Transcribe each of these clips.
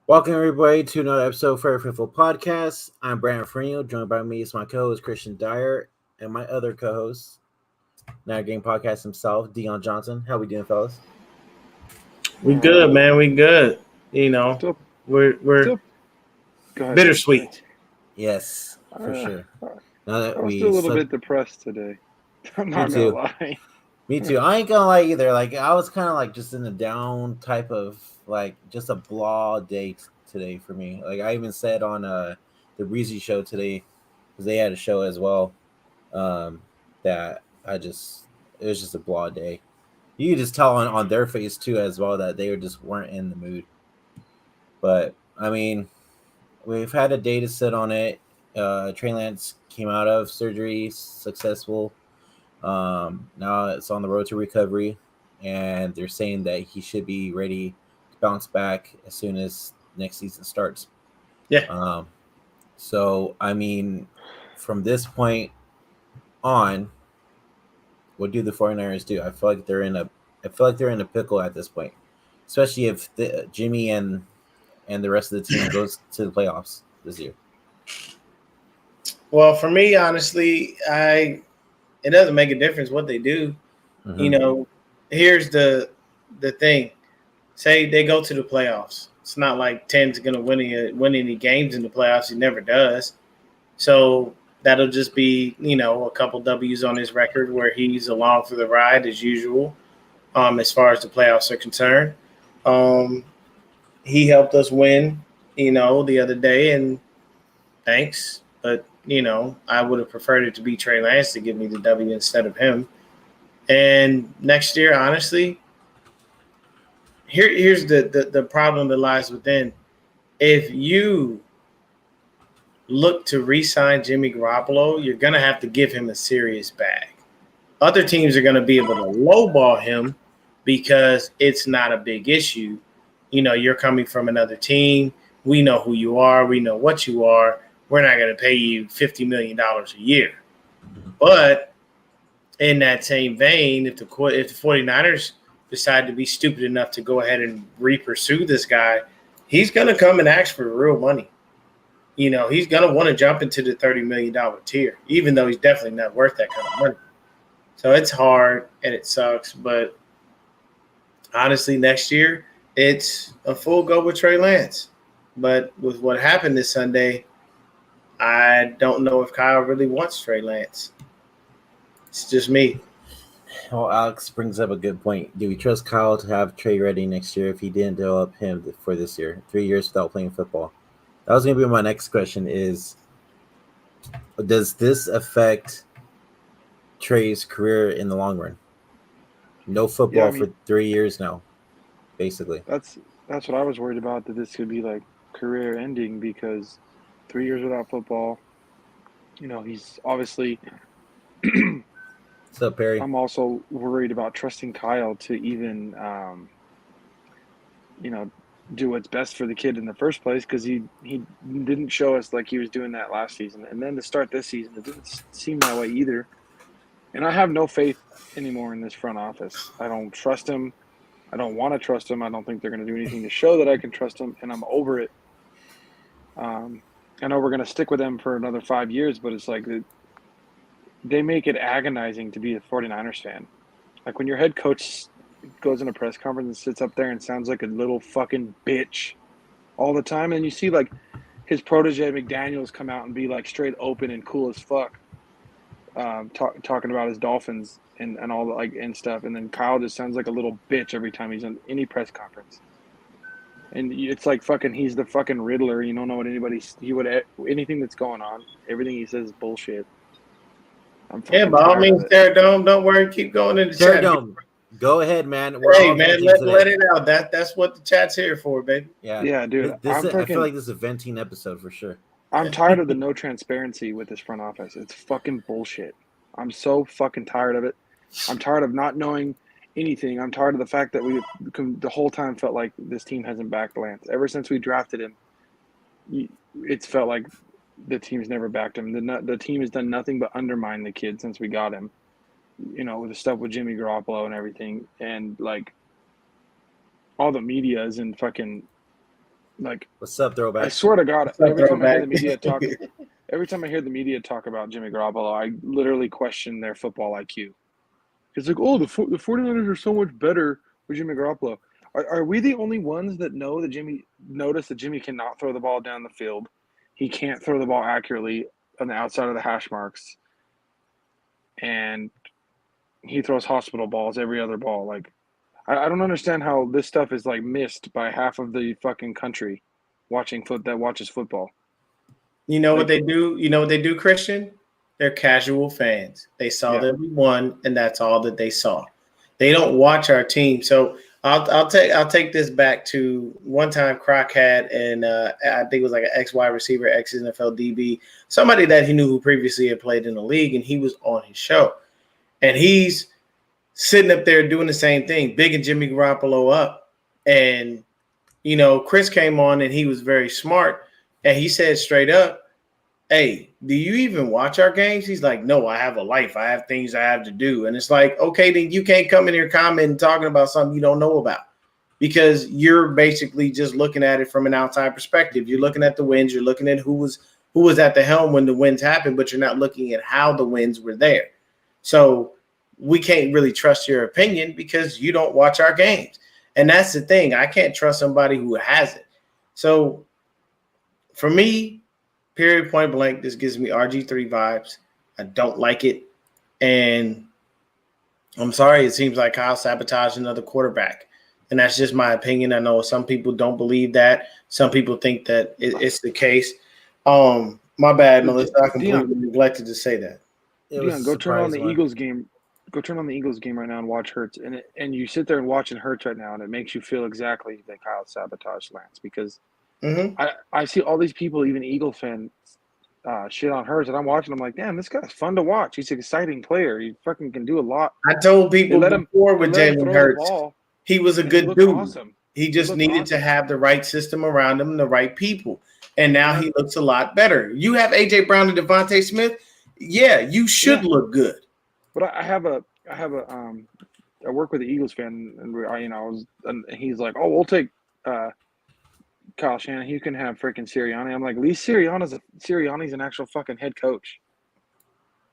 Welcome everybody to another episode of Fair Football Podcast. I'm Brandon Freno, joined by me is my co-host Christian Dyer and my other co-host, Now Game Podcast himself, Deon Johnson. How we doing, fellas? We good, man. We good. You know, Still, we're still. Go ahead, man. bittersweet. Yes, for Uh, sure. Now that I was we still a little slept, bit depressed today. I'm me not gonna too. lie. Me too. I ain't gonna lie either. Like I was kind of like just in a down type of like just a blah day today for me. Like I even said on the Breezy show today because they had a show as well. That it was just a blah day. You could just tell on their face too as well that they just weren't in the mood. But I mean, we've had a day to sit on it. Trey Lance came out of surgery successful. Now it's on the road to recovery, and they're saying that he should be ready to bounce back as soon as next season starts. Yeah. So I mean, from this point on, what do the 49ers do? I feel like they're in a pickle at this point, especially if Jimmy and the rest of the team goes to the playoffs this year. Well, for me, honestly, it doesn't make a difference what they do. You Mm-hmm. know, here's the thing. Say they go to the playoffs. It's not like Tim's gonna win any games in the playoffs. He never does. So that'll just be a couple W's on his record where he's along for the ride as usual. As far as the playoffs are concerned. Um, he helped us win, the other day, and thanks. But I would have preferred it to be Trey Lance to give me the W instead of him. And next year, honestly, here's the problem that lies within. If you look to re-sign Jimmy Garoppolo, you're gonna have to give him a serious bag. Other teams are gonna be able to lowball him because it's not a big issue. You're coming from another team. We know who you are. We know what you are. We're not going to pay you $50 million a year. But in that same vein, if the 49ers decide to be stupid enough to go ahead and re-pursue this guy, he's going to come and ask for real money. He's going to want to jump into the $30 million tier, even though he's definitely not worth that kind of money. So it's hard and it sucks. But honestly, next year, it's a full go with Trey Lance. But with what happened this Sunday, I don't know if Kyle really wants Trey Lance. It's just me. Well, Alex brings up a good point. Do we trust Kyle to have Trey ready next year if he didn't develop him for this year? 3 years without playing football. That was going to be my next question is, does this affect Trey's career in the long run? No Yeah, football I mean for 3 years now, basically. that's what I was worried about, that this could be like career ending because 3 years without football. He's obviously. What's up, Perry? I'm also worried about trusting Kyle to even, do what's best for the kid in the first place because he didn't show us like he was doing that last season, and then to start this season, it didn't seem that way either. And I have no faith anymore in this front office. I don't trust him. I don't want to trust him. I don't think they're going to do anything to show that I can trust him, and I'm over it. I know we're going to stick with them for another 5 years, but it's like they make it agonizing to be a 49ers fan. Like when your head coach goes in a press conference and sits up there and sounds like a little fucking bitch all the time, and you see like his protege McDaniels come out and be like straight open and cool as fuck, talking about his Dolphins and all the like and stuff, and then Kyle just sounds like a little bitch every time he's in any press conference. And it's like fucking, he's the fucking Riddler. You don't know what anything that's going on. Everything he says is bullshit. I'm Yeah, fucking by all tired of means, it. Sarah Dome, don't worry, keep going in the Third chat. Dome, go ahead, man. We're Hey all man, venting let today. it out. That's what the chat's here for, baby. Yeah, Yeah, dude, I feel like this is a venting episode for sure. I'm tired of the no transparency with this front office. It's fucking bullshit. I'm so fucking tired of it. I'm tired of not knowing anything. I'm tired of the fact that we the whole time felt like this team hasn't backed Lance. Ever since we drafted him, it's felt like the team's never backed him. The team has done nothing but undermine the kid since we got him. With the stuff with Jimmy Garoppolo and everything. And like all the media is in fucking Like, What's up, I throwback? swear to God, What's up, every time I hear throwback? the media talk, every time I hear the media talk about Jimmy Garoppolo, I literally question their football IQ. It's like, oh, the 49ers are so much better with Jimmy Garoppolo. Are we the only ones that notice that Jimmy cannot throw the ball down the field? He can't throw the ball accurately on the outside of the hash marks. And he throws hospital balls every other ball. Like, I don't understand how this stuff is like missed by half of the fucking country that watches football. You know what Like, they do? You know what they do, Christian? They're casual fans. They saw Yeah. that we won, and that's all that they saw. They don't watch our team. So I'll take this back to one time Croc had, and I think it was like an ex wide receiver, ex NFL DB, somebody that he knew who previously had played in the league, and he was on his show, and he's sitting up there doing the same thing, bigging Jimmy Garoppolo up, and Chris came on and he was very smart, and he said straight up, hey, do you even watch our games? He's like, no, I have a life. I have things I have to do. And it's like, okay, then you can't come in here commenting talking about something you don't know about, because you're basically just looking at it from an outside perspective. You're looking at the wins. You're looking at who was at the helm when the wins happened, but you're not looking at how the wins were there. So we can't really trust your opinion because you don't watch our games. And that's the thing. I can't trust somebody who hasn't. So for me, period, point blank, this gives me RG3 vibes. I don't like it. And I'm sorry, it seems like Kyle sabotaged another quarterback. And that's just my opinion. I know some people don't believe that. Some people think that it's the case. My bad, Melissa. I completely neglected to say that. Deon, go turn on the Eagles game. Go turn on the Eagles game right now and watch Hurts. And you sit there and watching Hurts right now, and it makes you feel exactly that Kyle sabotaged Lance, because I see all these people, even Eagle fans, shit on Hurts, and I'm watching. I'm like, damn, this guy's fun to watch. He's an exciting player. He fucking can do a lot. I told people before with Jalen Hurts, he was a good dude. Awesome. He just needed to have the right system around him and the right people. And now he looks a lot better. You have A.J. Brown and Devontae Smith. Yeah, you should look good. But I work with the Eagles fan, and he's like, oh, we'll take Kyle Shanahan. You can have freaking Sirianni. I'm like, at least Sirianni's an actual fucking head coach.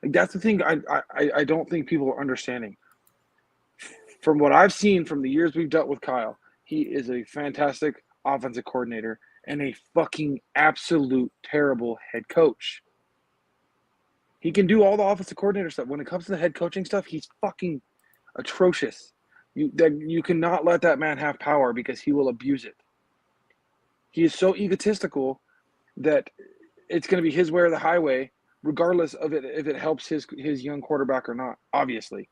Like, that's the thing I don't think people are understanding. From what I've seen from the years we've dealt with Kyle, he is a fantastic offensive coordinator and a fucking absolute terrible head coach. He can do all the offensive coordinator stuff. When it comes to the head coaching stuff, he's fucking atrocious. You cannot let that man have power, because he will abuse it. He is so egotistical that it's going to be his way or the highway, regardless of it if it helps his young quarterback or not, obviously.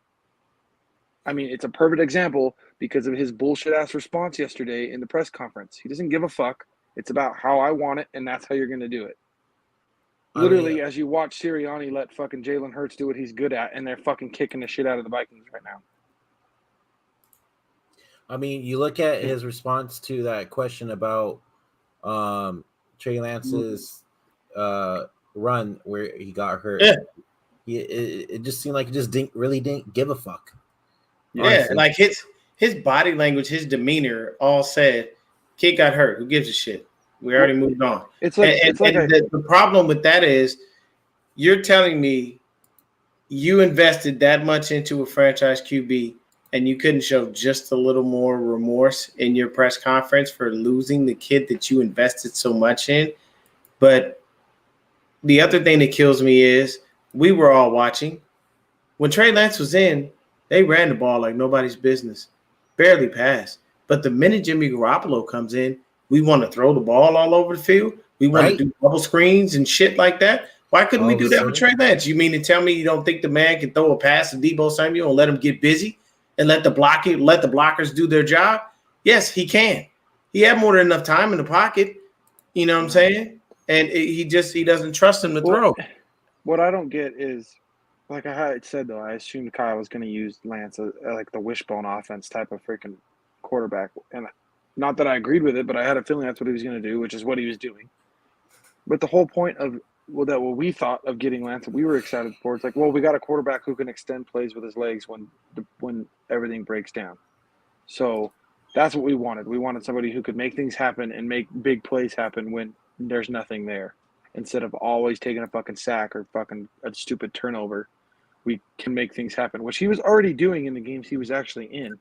I mean, it's a perfect example because of his bullshit-ass response yesterday in the press conference. He doesn't give a fuck. It's about how I want it, and that's how you're going to do it. Literally, as you watch Sirianni let fucking Jalen Hurts do what he's good at, and they're fucking kicking the shit out of the Vikings right now. I mean, you look at his response to that question about Trey Lance's run where he got hurt. Yeah. It just seemed like he just didn't give a fuck. Yeah, honestly. Like his body language, his demeanor all said, kid got hurt. Who gives a shit? We already moved on. The problem with that is you're telling me you invested that much into a franchise QB and you couldn't show just a little more remorse in your press conference for losing the kid that you invested so much in. But the other thing that kills me is we were all watching. When Trey Lance was in, they ran the ball like nobody's business, barely passed. But the minute Jimmy Garoppolo comes in, we want to throw the ball all over the field. We want to do double screens and shit like that. Why couldn't we do that with Trey Lance? You mean to tell me you don't think the man can throw a pass to Deebo Samuel and let him get busy and let the blockers do their job? Yes, he can. He had more than enough time in the pocket. You know what I'm saying? And he doesn't trust him to throw. What I don't get is, like I had said, though, I assumed Kyle was going to use Lance like the wishbone offense type of freaking quarterback. And not that I agreed with it, but I had a feeling that's what he was going to do, which is what he was doing. But the whole point of what we thought of getting Lance, we were excited for, it's like, well, we got a quarterback who can extend plays with his legs when everything breaks down. So That's what we wanted. We wanted somebody who could make things happen and make big plays happen when there's nothing there. Instead of always taking a fucking sack or fucking a stupid turnover, we can make things happen, which he was already doing in the games he was actually in.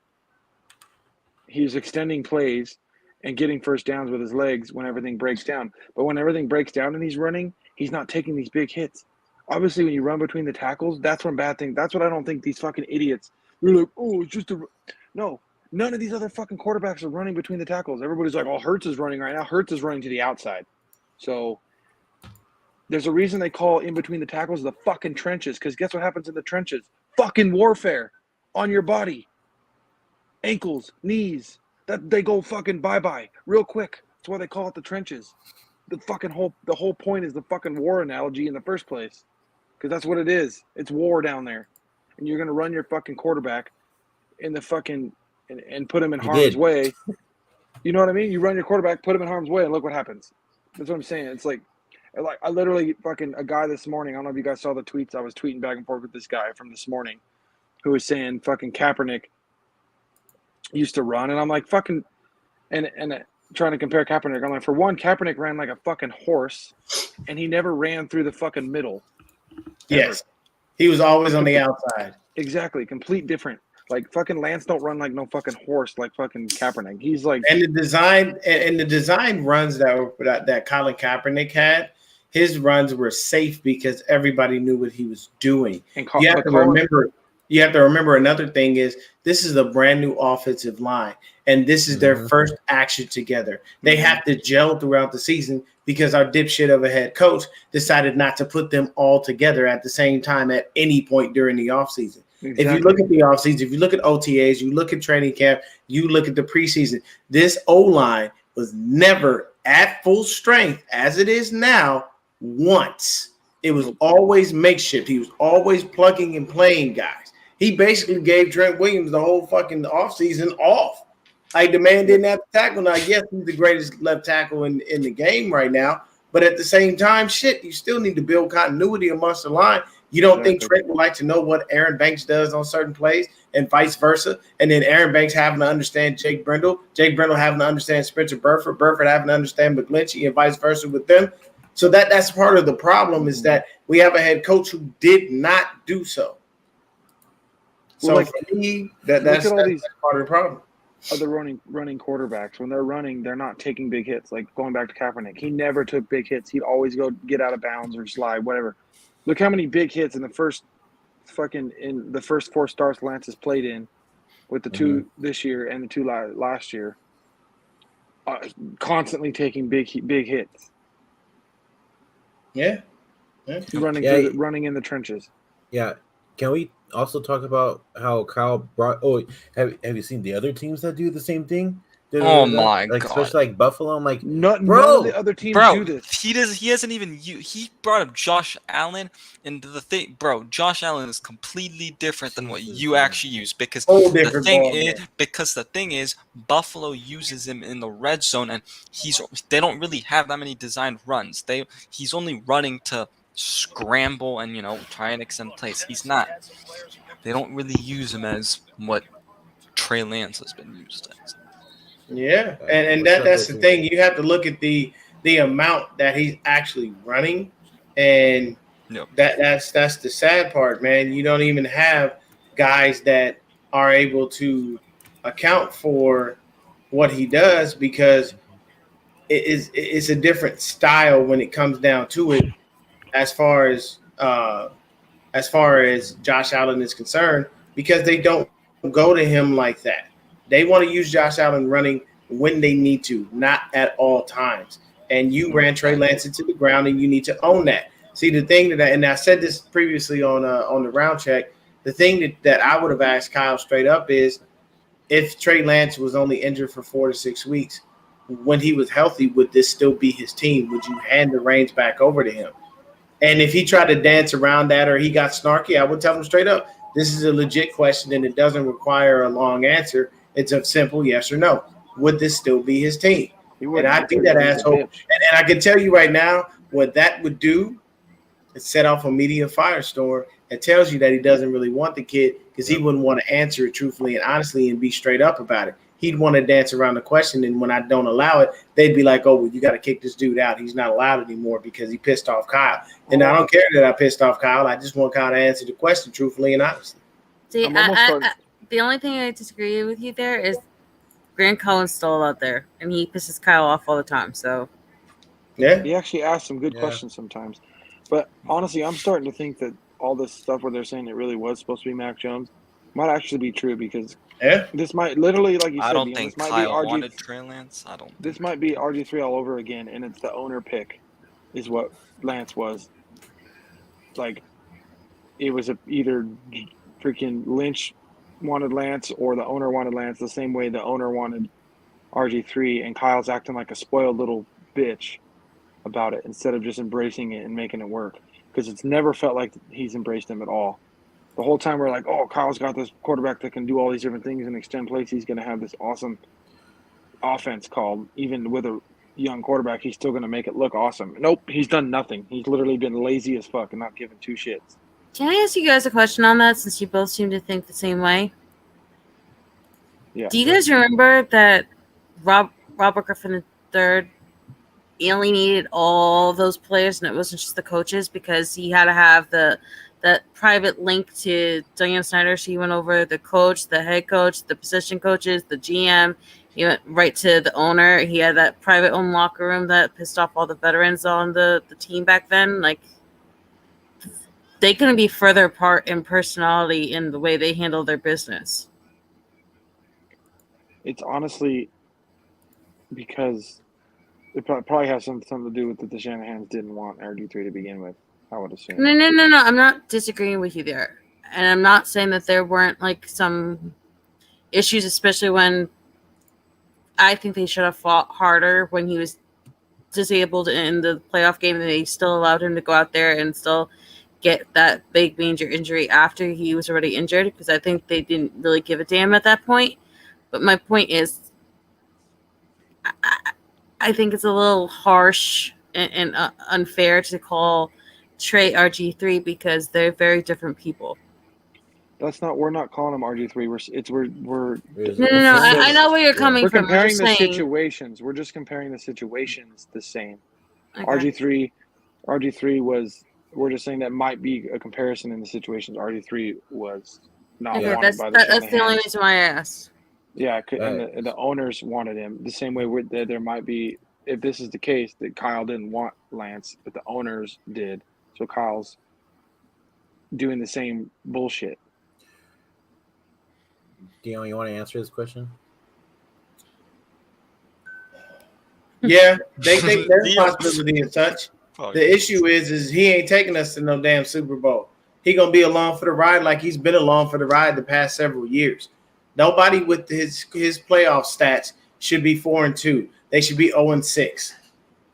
He was extending plays and getting first downs with his legs when everything breaks down. But when everything breaks down and he's running, he's not taking these big hits. Obviously, when you run between the tackles, that's when bad things. That's what I don't think these fucking idiots. They're like, oh, it's just a. No, none of these other fucking quarterbacks are running between the tackles. Everybody's like, oh, Hurts is running right now. Hurts is running to the outside. So there's a reason they call in between the tackles the fucking trenches. Because guess what happens in the trenches? Fucking warfare on your body. Ankles, knees, that they go fucking bye-bye real quick. That's why they call it the trenches. The whole point is the fucking war analogy in the first place. Because that's what it is. It's war down there. And you're going to run your fucking quarterback in the fucking and put him in harm's way. You know what I mean? You run your quarterback, put him in harm's way, and look what happens. That's what I'm saying. It's like I literally fucking a guy this morning, I don't know if you guys saw the tweets. I was tweeting back and forth with this guy from this morning who was saying fucking Kaepernick used to run, and I'm like fucking and trying to compare Kaepernick. I'm like, for one, Kaepernick ran like a fucking horse, and he never ran through the fucking middle. Yes, he was always on the outside. Exactly, complete different. Like fucking Lance don't run like no fucking horse like fucking Kaepernick. He's like, and the design runs that Colin Kaepernick had. His runs were safe because everybody knew what he was doing. And you have to remember another thing is this is a brand new offensive line, and this is their first action together. They have to gel throughout the season because our dipshit of a head coach decided not to put them all together at the same time at any point during the offseason. Exactly. If you look at the offseason, if you look at OTAs, you look at training camp, you look at the preseason, this O-line was never at full strength as it is now once. It was always makeshift. He was always plugging and playing guys. He basically gave Trent Williams the whole fucking offseason off. Like, the man didn't have to tackle. Now, yes, he's the greatest left tackle in the game right now, but at the same time, shit, you still need to build continuity amongst the line. You don't think Trent would like to know what Aaron Banks does on certain plays and vice versa? And then Aaron Banks having to understand Jake Brendel having to understand Spencer Burford having to understand McGlinchey and vice versa with them. So that's part of the problem is that we have a head coach who did not do so. So like, for me, that's part of the problem. Other running quarterbacks, when they're running, they're not taking big hits. Like going back to Kaepernick, he never took big hits. He'd always go get out of bounds or slide, whatever. Look how many big hits in the first four starts Lance has played in, with the two this year and the two last year. Constantly taking big hits. Yeah. Running in the trenches. Yeah. Can we also talk about how Kyle brought? Oh, have you seen the other teams that do the same thing? Oh my god! Especially like Buffalo. I'm like, none of the other teams do this. He hasn't even. He brought up Josh Allen, and the thing, bro. Josh Allen is completely different than what you actually use because the thing is, Buffalo uses him in the red zone, and they don't really have that many designed runs. He's only running to scramble and try and extend plays. He's not. They don't really use him as what Trey Lance has been used as. Yeah, and that's the thing. You have to look at the amount that he's actually running, and that's the sad part, man. You don't even have guys that are able to account for what he does because it's a different style when it comes down to it. As far as Josh Allen is concerned, because they don't go to him like that. They want to use Josh Allen running when they need to, not at all times. And you ran Trey Lance into the ground, and you need to own that. See, the thing and I said this previously on the round check, the thing that I would have asked Kyle straight up is, if Trey Lance was only injured for 4 to 6 weeks, when he was healthy, would this still be his team? Would you hand the reins back over to him? And if he tried to dance around that or he got snarky, I would tell him straight up, this is a legit question and it doesn't require a long answer. It's a simple yes or no. Would this still be his team? And I think that asshole. And I can tell you right now, what that would do is set off a media firestorm. It tells you that he doesn't really want the kid because he wouldn't want to answer it truthfully and honestly and be straight up about it. he'd want to dance around the question. And when I don't allow it, they'd be like, oh, well, you got to kick this dude out. He's not allowed anymore because he pissed off Kyle. And I don't care that I pissed off Kyle. I just want Kyle to answer the question truthfully and honestly. See, the only thing I disagree with you there is Grant Cohen's still out there, and he pisses Kyle off all the time. So, yeah, he actually asks some good questions sometimes. But honestly, I'm starting to think that all this stuff where they're saying it really was supposed to be Mac Jones might actually be true because this might literally, like you said, I don't think Kyle wanted Trey Lance. This might be RG3 all over again, and it's the owner pick, is what Lance was. Like, it was either freaking Lynch wanted Lance or the owner wanted Lance the same way the owner wanted RG3, and Kyle's acting like a spoiled little bitch about it instead of just embracing it and making it work, because it's never felt like he's embraced him at all. The whole time we're like, oh, Kyle's got this quarterback that can do all these different things and extend plays. He's going to have this awesome offense called. Even with a young quarterback, he's still going to make it look awesome. Nope, he's done nothing. He's literally been lazy as fuck and not giving two shits. Can I ask you guys a question on that, since you both seem to think the same way? Yeah. Do you guys remember that Robert Griffin III, he only needed all those players, and it wasn't just the coaches, because he had to have that private link to Diane Snyder. She went over the coach, the head coach, the position coaches, the GM. He went right to the owner. He had that private own locker room that pissed off all the veterans on the team back then. Like, they couldn't be further apart in personality in the way they handle their business. It's honestly because it probably has something to do with that the Shanahans didn't want RG3 to begin with, I would assume. No. I'm not disagreeing with you there. And I'm not saying that there weren't like some issues, especially when I think they should have fought harder when he was disabled in the playoff game, and they still allowed him to go out there and still get that big major injury after he was already injured, because I think they didn't really give a damn at that point. But my point is, I think it's a little harsh and unfair to call Trey RG3, because they're very different people. We're not calling him RG3. We're No. I know where you're coming from. We're comparing the situations. We're just comparing the situations the same. Okay. RG3 was. We're just saying that might be a comparison in the situations. RG3, was not wanted by the Shanahan. That's the only reason why I asked. Yeah, and the owners wanted him. The same way there might be, if this is the case, that Kyle didn't want Lance, but the owners did. So Kyle's doing the same bullshit. Deon, you want to answer this question? Yeah, they think there's a possibility and such. The issue is he ain't taking us to no damn Super Bowl. He gonna be along for the ride like he's been along for the ride the past several years. Nobody with his playoff stats should be 4-2. They should be 0-6.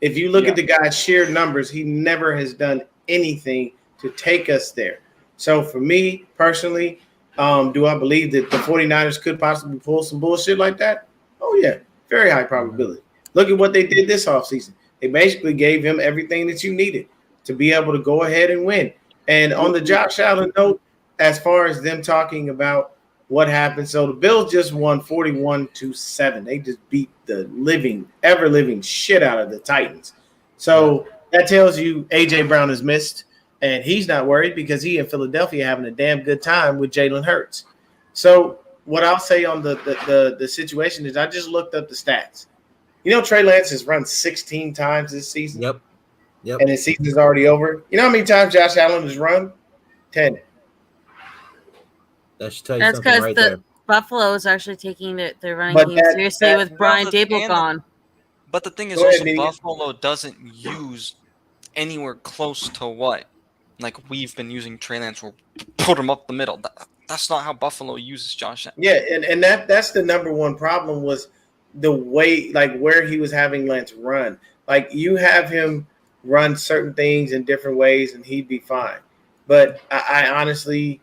If you look at the guy's sheer numbers, he never has done anything to take us there. So for me personally, do I believe that the 49ers could possibly pull some bullshit like that? Oh yeah, very high probability. Look at what they did this offseason. They basically gave him everything that you needed to be able to go ahead and win. And on the Josh Allen note, as far as them talking about what happened, so the Bills just won 41-7. They just beat the ever-living shit out of the Titans. So that tells you A.J. Brown is missed, and he's not worried because he in Philadelphia having a damn good time with Jalen Hurts. So what I'll say on the situation is I just looked up the stats. You know, Trey Lance has run 16 times this season. Yep. And his season is already over. You know how many times Josh Allen has run? 10. That should tell you something right there. Buffalo is actually taking their running game seriously with Brian Dable gone. But the thing is also Buffalo doesn't use anywhere close to what like we've been using Trey Lance or put him up the middle. That's not how Buffalo uses Josh Allen. Yeah, and that's the number one problem was the way, like where he was having Lance run. Like you have him run certain things in different ways and he'd be fine. But I honestly,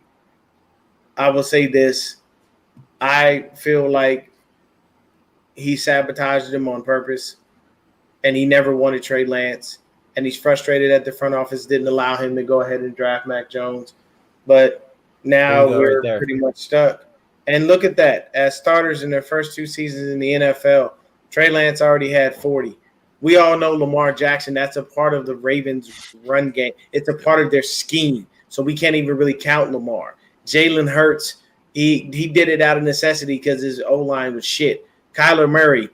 I will say this. I feel like he sabotaged him on purpose and he never wanted Trey Lance. And he's frustrated that the front office didn't allow him to go ahead and draft Mac Jones. But now we're pretty much stuck. And look at that. As starters in their first 2 seasons in the NFL, Trey Lance already had 40. We all know Lamar Jackson. That's a part of the Ravens' run game. It's a part of their scheme. So we can't even really count Lamar. Jalen Hurts, he did it out of necessity because his O-line was shit. Kyler Murray,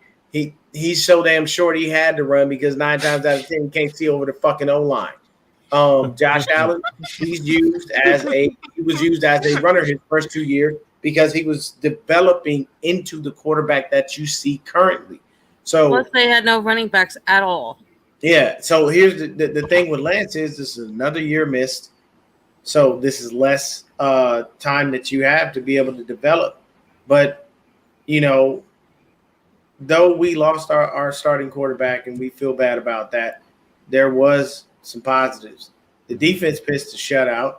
he's so damn short he had to run because 9 times out of 10 he can't see over the fucking O-line. Josh Allen, he was used as a runner his first 2 years because he was developing into the quarterback that you see currently. So plus they had no running backs at all. Yeah. So here's the thing with Lance is this is another year missed. So this is less time that you have to be able to develop. But, though we lost our starting quarterback and we feel bad about that, there was some positives. The defense pitched a shutout.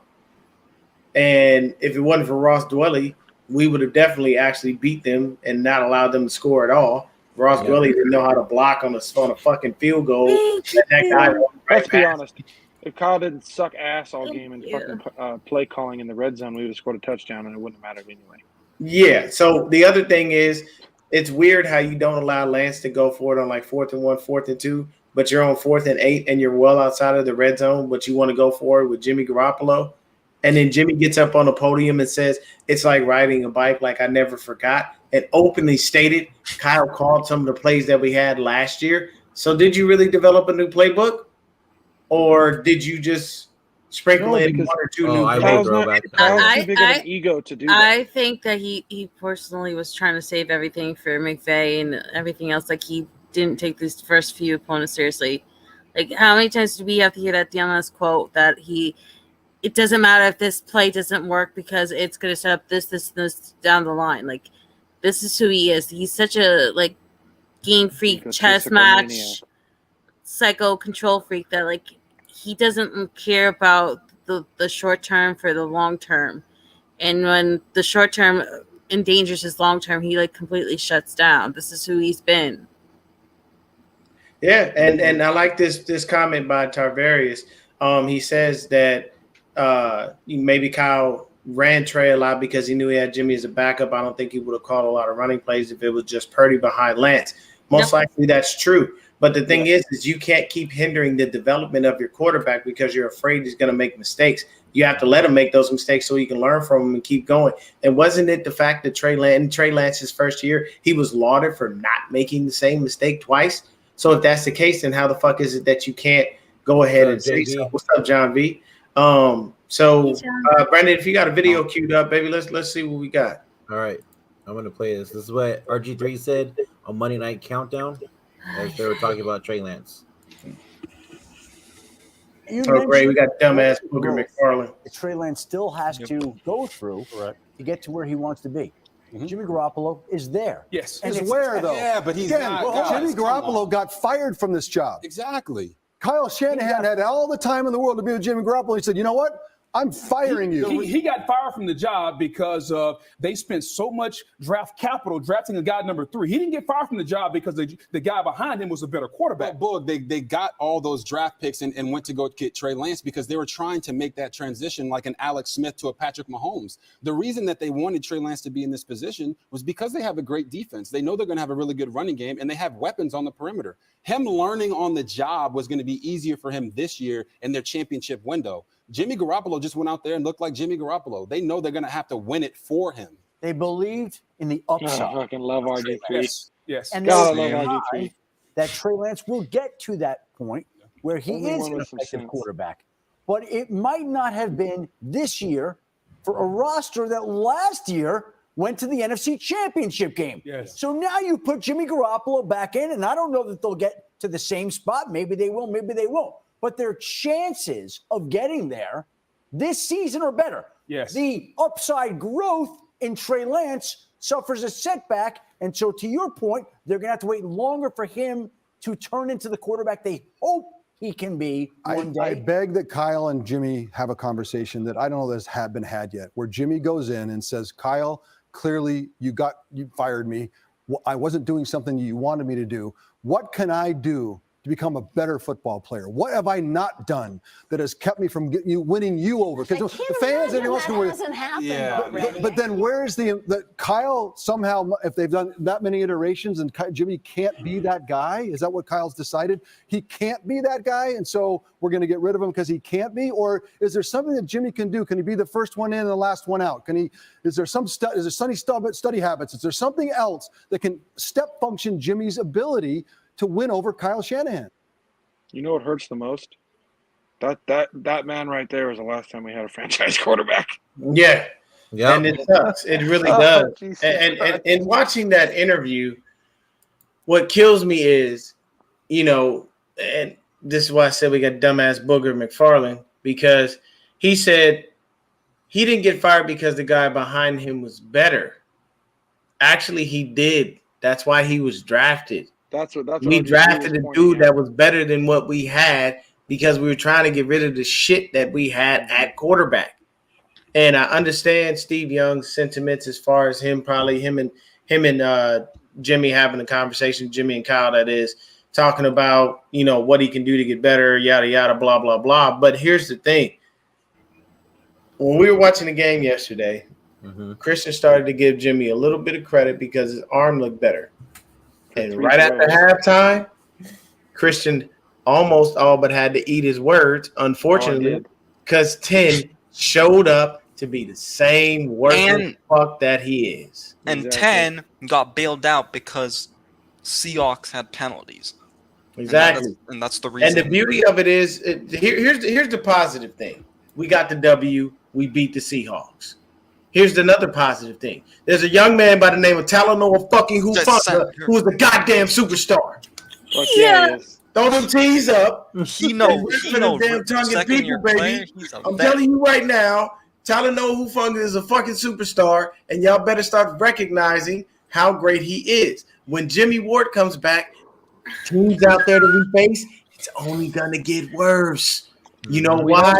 And if it wasn't for Ross Dwelly, we would have definitely actually beat them and not allowed them to score at all. Ross Dwelly didn't know how to block on a fucking field goal. Let's be honest. If Kyle didn't suck ass all game and fucking play calling in the red zone, we would have scored a touchdown and it wouldn't have mattered anyway. Yeah. So the other thing is, it's weird how you don't allow Lance to go for it on like 4th and 1, 4th and 2, but you're on 4th and 8 and you're well outside of the red zone, but you want to go for it with Jimmy Garoppolo. And then Jimmy gets up on the podium and says, it's like riding a bike, like I never forgot, and openly stated Kyle called some of the plays that we had last year. So did you really develop a new playbook? Or did you just sprinkle in 1 or 2 new plays? Kyle's too big of an ego to do that. I think that he personally was trying to save everything for McVay and everything else. Like, he didn't take these first few opponents seriously. Like, how many times do we have to hear that DMS quote that it doesn't matter if this play doesn't work because it's going to set up this down the line. Like, this is who he is. He's such a, like, game freak, chess match, psycho control freak that, like, he doesn't care about the short term for the long term. And when the short term endangers his long term, he, like, completely shuts down. This is who he's been. Yeah, and I like this comment by Tarvarius. He says that maybe Kyle ran Trey a lot because he knew he had Jimmy as a backup. I don't think he would have called a lot of running plays if it was just Purdy behind Lance. Most likely that's true. But the thing is you can't keep hindering the development of your quarterback because you're afraid he's going to make mistakes. You have to let him make those mistakes so you can learn from him and keep going. And wasn't it the fact that Trey Lance's first year, he was lauded for not making the same mistake twice? So if that's the case, then how the fuck is it that you can't go ahead and say so? What's up, John V? Brandon, if you got a video queued up, baby, let's see what we got. All right, I'm gonna play this. This is what RG3 said on Monday Night Countdown as they were talking about Trey Lance. Great, we got dumbass Booger McFarland. Trey Lance still has to go through to get to where he wants to be. Mm-hmm. Jimmy Garoppolo is there. Yes. And it's where, though? Yeah, but he's not. Jimmy Garoppolo got fired from this job. Exactly. Kyle Shanahan had all the time in the world to be with Jimmy Garoppolo. He said, you know what? I'm firing you. He got fired from the job because they spent so much draft capital drafting a guy number 3. He didn't get fired from the job because the guy behind him was a better quarterback. But they got all those draft picks and went to go get Trey Lance because they were trying to make that transition like an Alex Smith to a Patrick Mahomes. The reason that they wanted Trey Lance to be in this position was because they have a great defense. They know they're going to have a really good running game, and they have weapons on the perimeter. Him learning on the job was going to be easier for him this year in their championship window. Jimmy Garoppolo just went out there and looked like Jimmy Garoppolo. They know they're going to have to win it for him. They believed in the upside. I fucking love RG3. Yes. And God, I love RG3. That Trey Lance will get to that point where he is an effective quarterback. But it might not have been this year for a roster that last year went to the NFC Championship game. Yes. So now you put Jimmy Garoppolo back in, and I don't know that they'll get to the same spot. Maybe they will, maybe they won't. But their chances of getting there this season are better. Yes. The upside growth in Trey Lance suffers a setback. And so to your point, they're going to have to wait longer for him to turn into the quarterback they hope he can be one day. I beg that Kyle and Jimmy have a conversation that I don't know that's been had yet, where Jimmy goes in and says, Kyle, clearly you fired me. I wasn't doing something you wanted me to do. What can I do to become a better football player? What have I not done that has kept me from winning you over? Because the fans, everyone else can win. But then where's the Kyle somehow, if they've done that many iterations and Jimmy can't be that guy? Is that what Kyle's decided? He can't be that guy, and so we're going to get rid of him because he can't be? Or is there something that Jimmy can do? Can he be the first one in and the last one out? Is there study habits? Is there something else that can step function Jimmy's ability to win over Kyle Shanahan? You know what hurts the most? That man right there was the last time we had a franchise quarterback. Yeah. And it sucks. It really does. And watching that interview, what kills me is, and this is why I said we got dumbass Booger McFarland, because he said he didn't get fired because the guy behind him was better. Actually, he did. That's why he was drafted. We drafted a dude that was better than what we had because we were trying to get rid of the shit that we had at quarterback. And I understand Steve Young's sentiments as far as him and Jimmy having a conversation, Jimmy and Kyle, that is, talking about, what he can do to get better, yada, yada, blah, blah, blah. But here's the thing. When we were watching the game yesterday, Christian started to give Jimmy a little bit of credit because his arm looked better. And right after halftime, Christian almost all but had to eat his words, unfortunately, because 10 showed up to be the same worthless fuck that he is. And 10 got bailed out because Seahawks had penalties. Exactly. And that's the reason. And the beauty of it is, here's the positive thing. We got the W. We beat the Seahawks. Here's another positive thing. There's a young man by the name of Talanoa fucking Hufanga who is a goddamn superstar. Yeah. Throw them T's up. He knows. Damn tongue and people, baby. I'm telling you right now, Talanoa Hufanga is a fucking superstar, and y'all better start recognizing how great he is. When Jimmy Ward comes back, teams out there that we face, it's only going to get worse. You know why?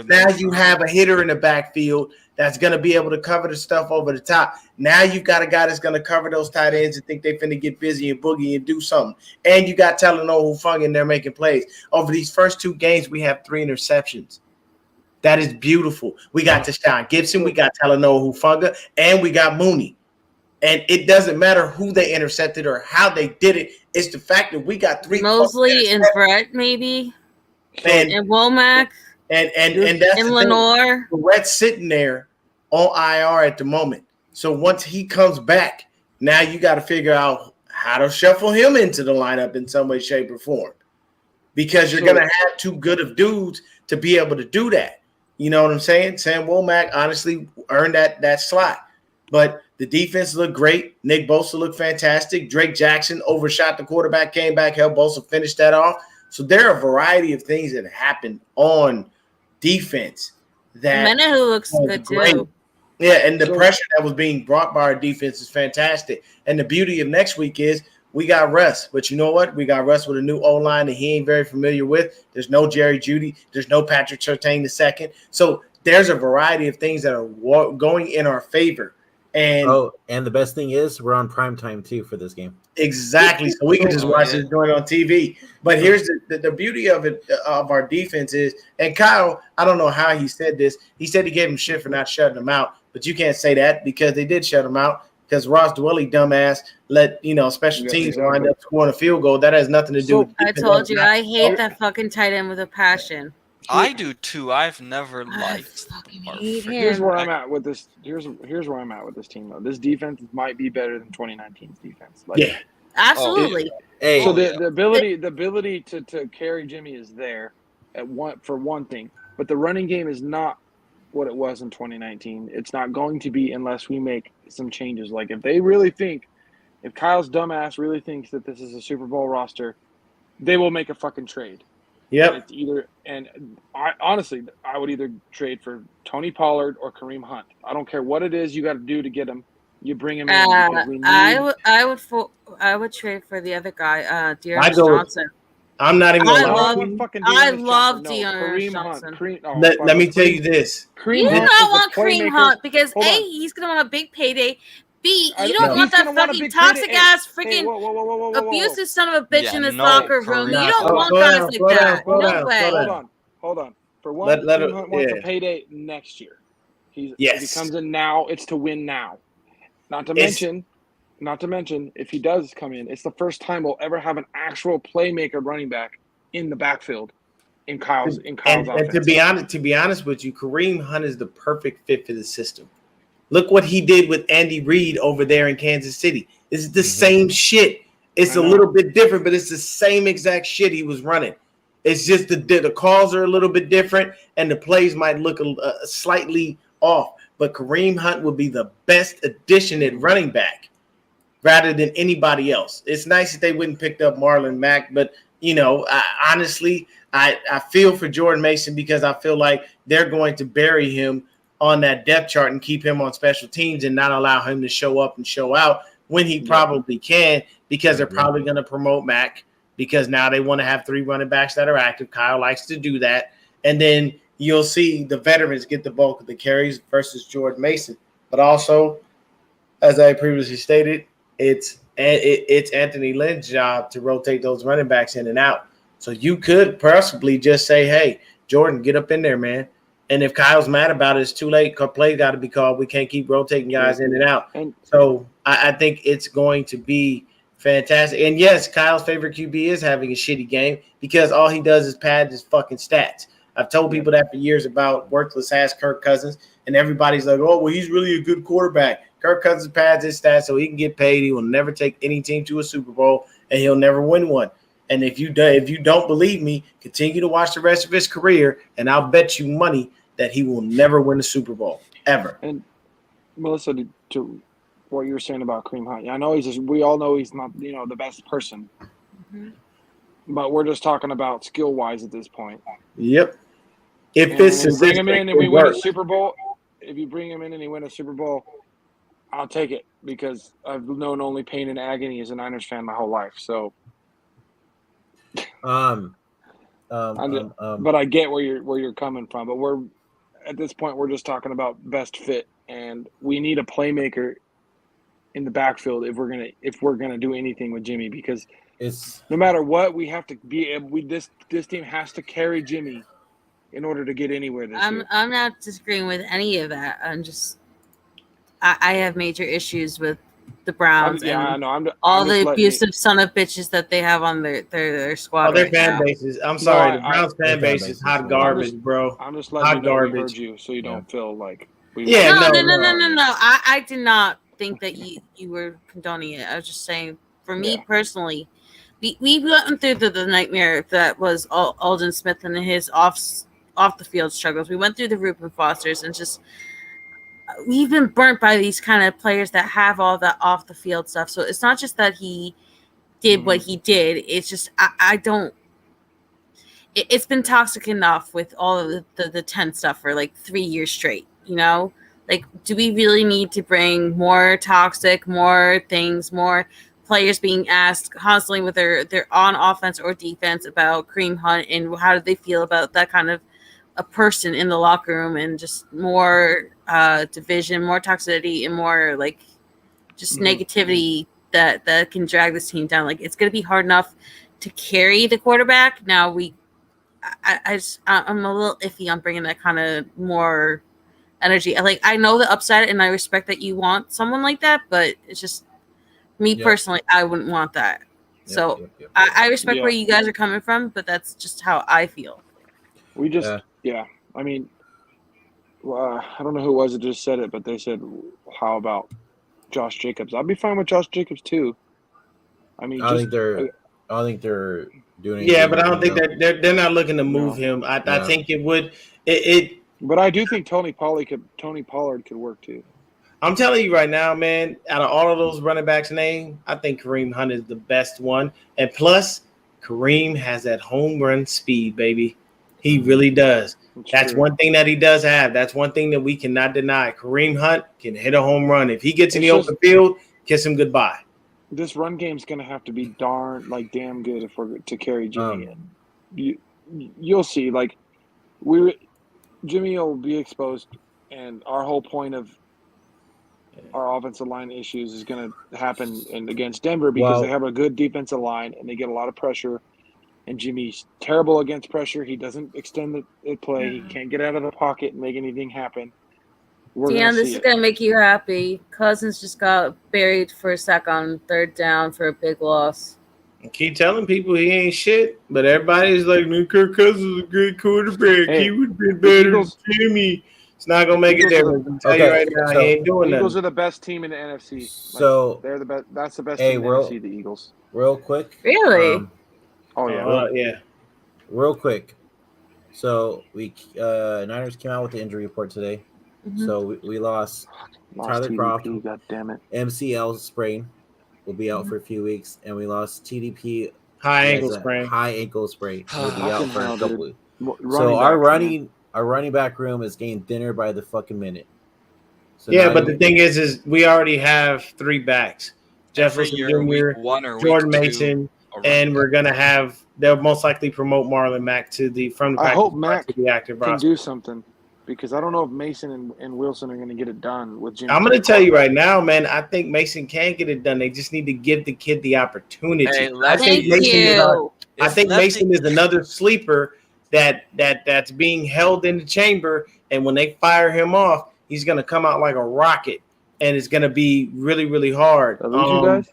Now you have a hitter in the backfield that's going to be able to cover the stuff over the top. Now you've got a guy that's going to cover those tight ends and think they finna get busy and boogie and do something. And you got Talanoa Hufanga in there making plays. Over these first 2 games, we have 3 interceptions. That is beautiful. We got Tashawn Gibson, we got Talanoa Hufanga, and we got Mooney. And it doesn't matter who they intercepted or how they did it. It's the fact that we got 3 Mosley and Brett, maybe. And Womack. And that's and Lenore. Brett's sitting there on IR at the moment. So once he comes back, now you got to figure out how to shuffle him into the lineup in some way, shape, or form. Because you're going to have too good of dudes to be able to do that. You know what I'm saying? Sam Womack honestly earned that slot. But the defense looked great. Nick Bosa looked fantastic. Drake Jackson overshot the quarterback, came back, helped Bosa finish that off. So there are a variety of things that happened on defense. That Menahu looks good too. Yeah, and the pressure that was being brought by our defense is fantastic. And the beauty of next week is we got Russ. But you know what? We got Russ with a new O-line that he ain't very familiar with. There's no Jerry Jeudy. There's no Patrick Surtain II. So there's a variety of things that are going in our favor. And the best thing is we're on prime time too for this game. Exactly. So we can just watch this joint on TV. But here's the beauty of it, of our defense is, and Kyle, I don't know how he said this. He said he gave him shit for not shutting him out, but you can't say that because they did shut him out because Ross Dwelly, dumbass, let special teams wind up scoring a field goal. That has nothing to do with I told you, I hate that fucking tight end with a passion. I do too. I've never liked. Here's where I'm at with this. Here's where I'm at with this team though. This defense might be better than 2019's defense. Yeah, absolutely. So the ability to carry Jimmy is there for one thing, but the running game is not what it was in 2019. It's not going to be unless we make some changes. Like if Kyle's dumbass really thinks that this is a Super Bowl roster, they will make a fucking trade. Yep. I would either trade for Tony Pollard or Kareem Hunt. I don't care what it is you got to do to get him. You bring him in. Because we need... I would trade for the other guy, Dearness Johnson. I'm not even. I love Dearness Johnson. Let me tell you this. You do not want Kareem Hunt because A, he's going to want a big payday. B, you don't want that fucking toxic ass freaking abusive son of a bitch in his locker room. You don't want guys like that. No way. Hold on. For one, Kareem Hunt wants a payday next year. If he comes in now, it's to win now. Not to mention, if he does come in, it's the first time we'll ever have an actual playmaker running back in the backfield in Kyle's offense. And to be honest with you, Kareem Hunt is the perfect fit for the system. Look what he did with Andy Reid over there in Kansas City. It's the same shit. It's a little bit different, but it's the same exact shit he was running. It's just the calls are a little bit different, and the plays might look slightly off. But Kareem Hunt would be the best addition at running back rather than anybody else. It's nice that they wouldn't pick up Marlon Mack, but honestly, I feel for Jordan Mason because I feel like they're going to bury him on that depth chart and keep him on special teams and not allow him to show up and show out when he probably can, because they're probably going to promote Mack because now they want to have 3 running backs that are active. Kyle likes to do that. And then you'll see the veterans get the bulk of the carries versus Jordan Mason. But also, as I previously stated, it's Anthony Lynn's job to rotate those running backs in and out. So you could possibly just say, hey, Jordan, get up in there, man. And if Kyle's mad about it, it's too late. Play got to be called. We can't keep rotating guys in and out. So I think it's going to be fantastic. And yes, Kyle's favorite QB is having a shitty game because all he does is pad his fucking stats. I've told people that for years about worthless ass Kirk Cousins, and everybody's like, oh, well, he's really a good quarterback. Kirk Cousins pads his stats so he can get paid. He will never take any team to a Super Bowl, and he'll never win one. And if you don't believe me, continue to watch the rest of his career, and I'll bet you money that he will never win a Super Bowl ever. And Melissa, to what you were saying about Kareem Hunt, I know we all know he's not the best person, but we're just talking about skill wise at this point. Yep. If this is bring him in and we win a Super Bowl, if you bring him in and he win a Super Bowl, I'll take it because I've known only pain and agony as a Niners fan my whole life. So. But I get where you're coming from. But we're at this point we're just talking about best fit, and we need a playmaker in the backfield if we're gonna do anything with Jimmy, because no matter what, we have to be. This team has to carry Jimmy in order to get anywhere this year. I'm not disagreeing with any of that. I have major issues with the Browns all the abusive son of bitches that they have on their squad. Their fan bases. I'm sorry, the Browns fan base is hot garbage, bro. I'm just letting you know we heard you, so you don't feel like No. I did not think that you were condoning it. I was just saying, for me personally, we went through the nightmare that was Alden Smith and his off the field struggles. We went through the Reuben Fosters and just. We've been burnt by these kind of players that have all that off the field stuff. So it's not just that he did what he did. It's just I don't. It's been toxic enough with all of the 10 stuff for like 3 years straight. Like, do we really need to bring more toxic, more things, more players being asked constantly with their on offense or defense about Kareem Hunt and how do they feel about that kind of a person in the locker room, and just more division, more toxicity, and more like just negativity that can drag this team down. Like, it's going to be hard enough to carry the quarterback. Now I'm a little iffy on bringing that kind of more energy. I know the upside, and I respect that you want someone like that, but it's just me personally, I wouldn't want that. I respect where you guys are coming from, but that's just how I feel. We just, I mean, I don't know who it was that just said it, but they said, how about Josh Jacobs? I'd be fine with Josh Jacobs too. I mean, I think they're doing. Yeah, but I don't think that they're not looking to move him. I think it would. But I do think Tony Pollard could work too. I'm telling you right now, man. Out of all of those running backs' named, I think Kareem Hunt is the best one, and plus, Kareem has that home run speed, baby. He really does. That's one thing that he does have. That's one thing that we cannot deny. Kareem Hunt can hit a home run. If he gets in the open field, kiss him goodbye. This run game's going to have to be damn good if we're to carry Jimmy in. You'll see. Like, Jimmy will be exposed, and our whole point of our offensive line issues is going to happen against Denver because they have a good defensive line and they get a lot of pressure. And Jimmy's terrible against pressure. He doesn't extend the play. He can't get out of the pocket and make anything happen. Dan, this is going to make you happy. Cousins just got buried for a sack on third down for a big loss. I keep telling people he ain't shit, but everybody's like, Kirk Cousins is a good quarterback. He would have been better than Jimmy. It's not going to make a difference. I'm telling you right now, he ain't doing that. The Eagles are the best team in the NFC. So they're the best. That's the best team in the NFC, the Eagles. Real quick. Really? Yeah. Real quick. So Niners came out with the injury report today. Mm-hmm. So we lost Tyler TDP, Croft. God damn it. MCL sprain will be out for a few weeks, and we lost TDP. High ankle sprain. Will be out for a couple weeks. So our running back room is getting thinner by the fucking minute. So but the thing is we already have 3 backs: Jefferson Jr., Jordan Mason, and we're gonna have. They'll most likely promote Marlon Mack from the practice. I hope Mack to the active can roster. do something. Because I don't know if Mason and Wilson are going to get it done with Jimmy. I'm going to tell you right now, man. I think Mason can get it done. They just need to give the kid the opportunity. Hey, I think Mason is another sleeper that's being held in the chamber, and when they fire him off, he's going to come out like a rocket, and it's going to be really, really hard. Are those you guys?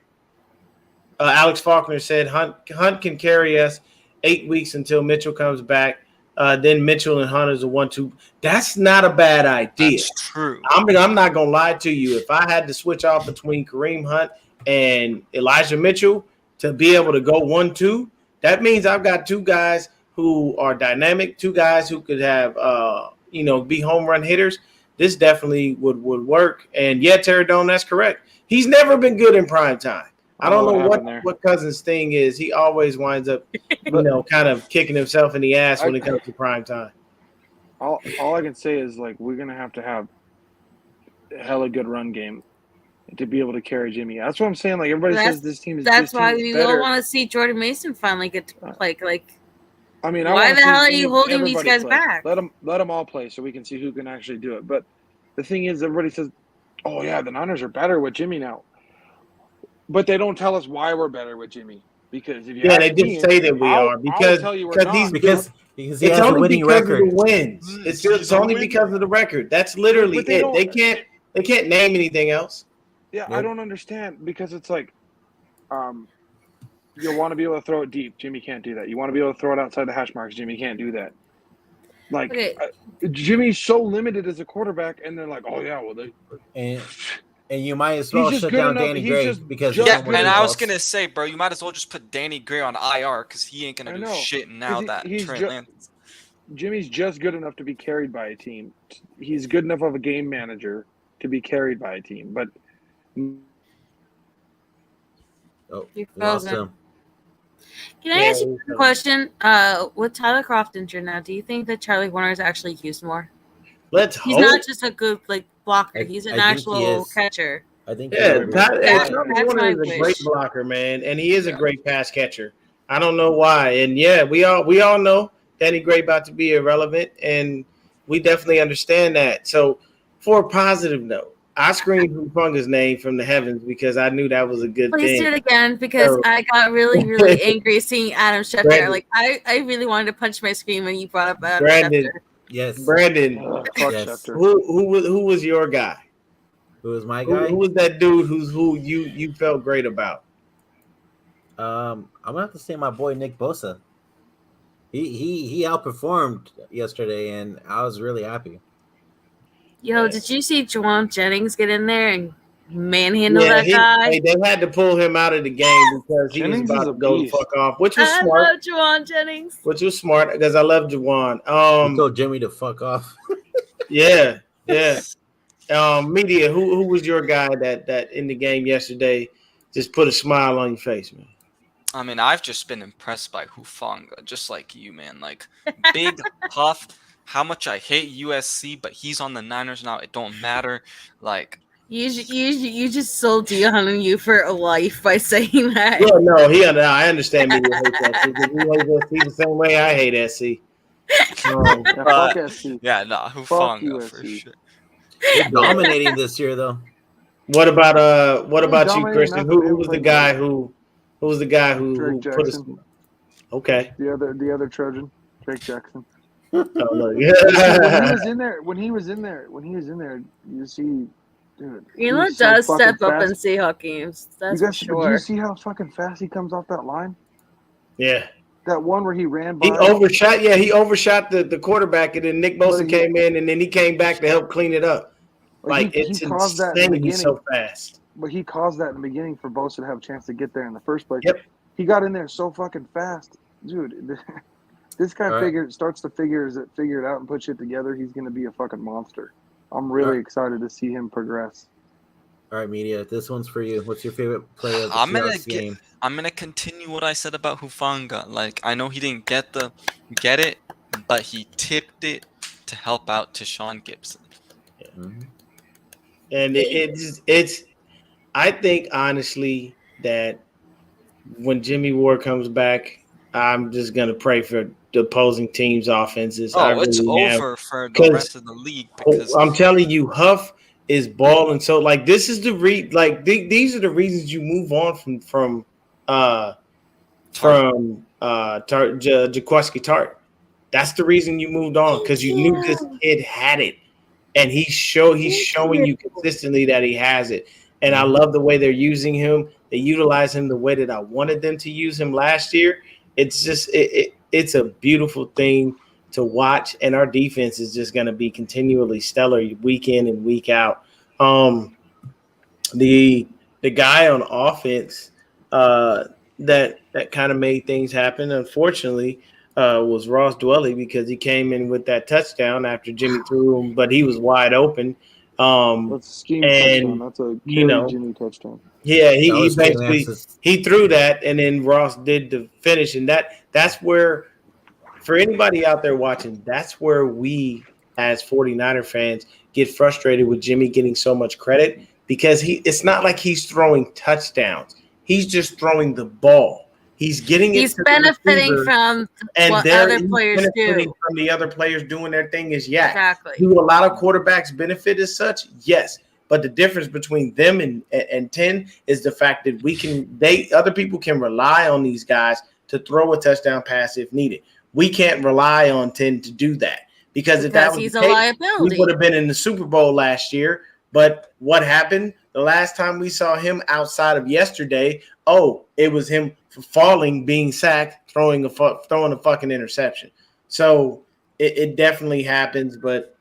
Alex Faulkner said Hunt can carry us 8 weeks until Mitchell comes back. Then Mitchell and Hunt is a 1-2. That's not a bad idea. That's true. I'm not gonna lie to you. If I had to switch off between Kareem Hunt and Elijah Mitchell to be able to go 1-2, that means I've got 2 guys who are dynamic, 2 guys who could have be home run hitters. This definitely would work. And Terry Dome, that's correct. He's never been good in prime time. I don't know what Cousins' thing is. He always winds up, kind of kicking himself in the ass when it comes to prime time. All I can say is, we're going to have a hella good run game to be able to carry Jimmy. That's what I'm saying. Everybody says this team is better. That's why we all want to see Jordan Mason finally get to play. Why the hell are you holding these guys back? Let them all play so we can see who can actually do it. But the thing is, everybody says, oh, yeah, the Niners are better with Jimmy now. But they don't tell us why we're better with Jimmy. Because if you they just say that we are because he has a winning record. Of the wins. It's only because of the record. That's literally it. They can't name anything else. Yeah, I don't understand because it's you want to be able to throw it deep. Jimmy can't do that. You want to be able to throw it outside the hash marks. Jimmy can't do that. Jimmy's so limited as a quarterback, and they're like, oh yeah, well they. And you might as well shut down Danny Gray because and I was gonna say, bro, you might as well just put Danny Gray on IR because he ain't gonna do shit now that Trey Lance. Jimmy's just good enough to be carried by a team. He's good enough of a game manager to be carried by a team, but. You're frozen. Can I ask you a question? With Tyler Croft injured now, do you think that Charlie Warner is actually used more? He's not just a good blocker. He's an actual catcher. I think. Charlie Warner is a great blocker, man, and he is a great pass catcher. I don't know why, and we all know Danny Gray about to be irrelevant, and we definitely understand that. So, for a positive note, I screamed Hufunga's name from the heavens because I knew that was a good thing. Please do it again because I got really, really angry seeing Adam Schefter. I really wanted to punch my screen when you brought up Adam Schefter. Yes, Brandon. Yes. Who was your guy? Who was my guy? Who was that dude who you felt great about? I'm gonna have to say my boy Nick Bosa. He outperformed yesterday, and I was really happy. Yo, did you see Juwan Jennings get in there and manhandle that guy? They had to pull him out of the game because he was about to go the fuck off, which was smart. I love Juwan Jennings. Which was smart because I love Juwan. He told Jimmy to fuck off. Yeah. Media, who was your guy that in the game yesterday just put a smile on your face, man? I mean, I've just been impressed by Hufanga, just like you, man. Big Huff. How much I hate USC, but he's on the Niners now. It don't matter. You just sold Deon and you for a life by saying that. Yeah, no, I understand me. He hates SC. He the same way I hate SC. Yeah, Hufanga for sure. They're dominating this year, though. What about you, dominating Christian? nothing. Who was the guy who Drake put us? Jackson, Okay. the other Trojan, Drake Jackson. Oh, look. When he was in there, you see, dude. Elon does step up in Seahawks games. That's for sure. Do you see how fucking fast he comes off that line? Yeah. That one where he ran by. He overshot. Yeah, he overshot the quarterback, and then Nick Bosa came in, and then he came back to help clean it up. It's insane. He's so fast. But he caused that in the beginning for Bosa to have a chance to get there in the first place. Yep. He got in there so fucking fast, dude. This guy starts to figure it out and put shit together. He's going to be a fucking monster. I'm really excited to see him progress. All right, media. This one's for you. What's your favorite player of the Seahawks game? I'm gonna continue what I said about Hufanga. Like, I know he didn't get it, but he tipped it to help out to Sean Gibson. Yeah. Mm-hmm. And it's. I think honestly that when Jimmy Ward comes back, I'm just gonna pray for the opposing team's offenses. It's over for the rest of the league because I'm telling you, Huff is balling. So like this is these are the reasons you move on from Jaquiski Tart. That's the reason you moved on, because you knew this kid had it, and he's showing you consistently that he has it. And I love the way they're using him. They utilize him the way that I wanted them to use him last year. It's just it's a beautiful thing to watch, and our defense is just going to be continually stellar week in and week out. The guy on offense that kind of made things happen, unfortunately, was Ross Dwelly, because he came in with that touchdown after Jimmy threw him, but he was wide open. That's a scheme touchdown. That's a Jimmy touchdown. Yeah, he basically he threw that, and then Ross did the finish, and that's where, for anybody out there watching, that's where we as 49er fans get frustrated with Jimmy getting so much credit, because it's not like he's throwing touchdowns. He's just throwing the ball. He's getting He's benefiting from what other players do. From the other players doing their thing is yak. Exactly. Do a lot of quarterbacks benefit as such? Yes. But the difference between them and 10 is the fact that other people can rely on these guys to throw a touchdown pass if needed. We can't rely on 10 to do that, because if that was he's the a case, liability. we would have been in the Super Bowl last year. But what happened the last time we saw him outside of yesterday? It was him falling, being sacked, throwing a fucking interception. So it definitely happens. But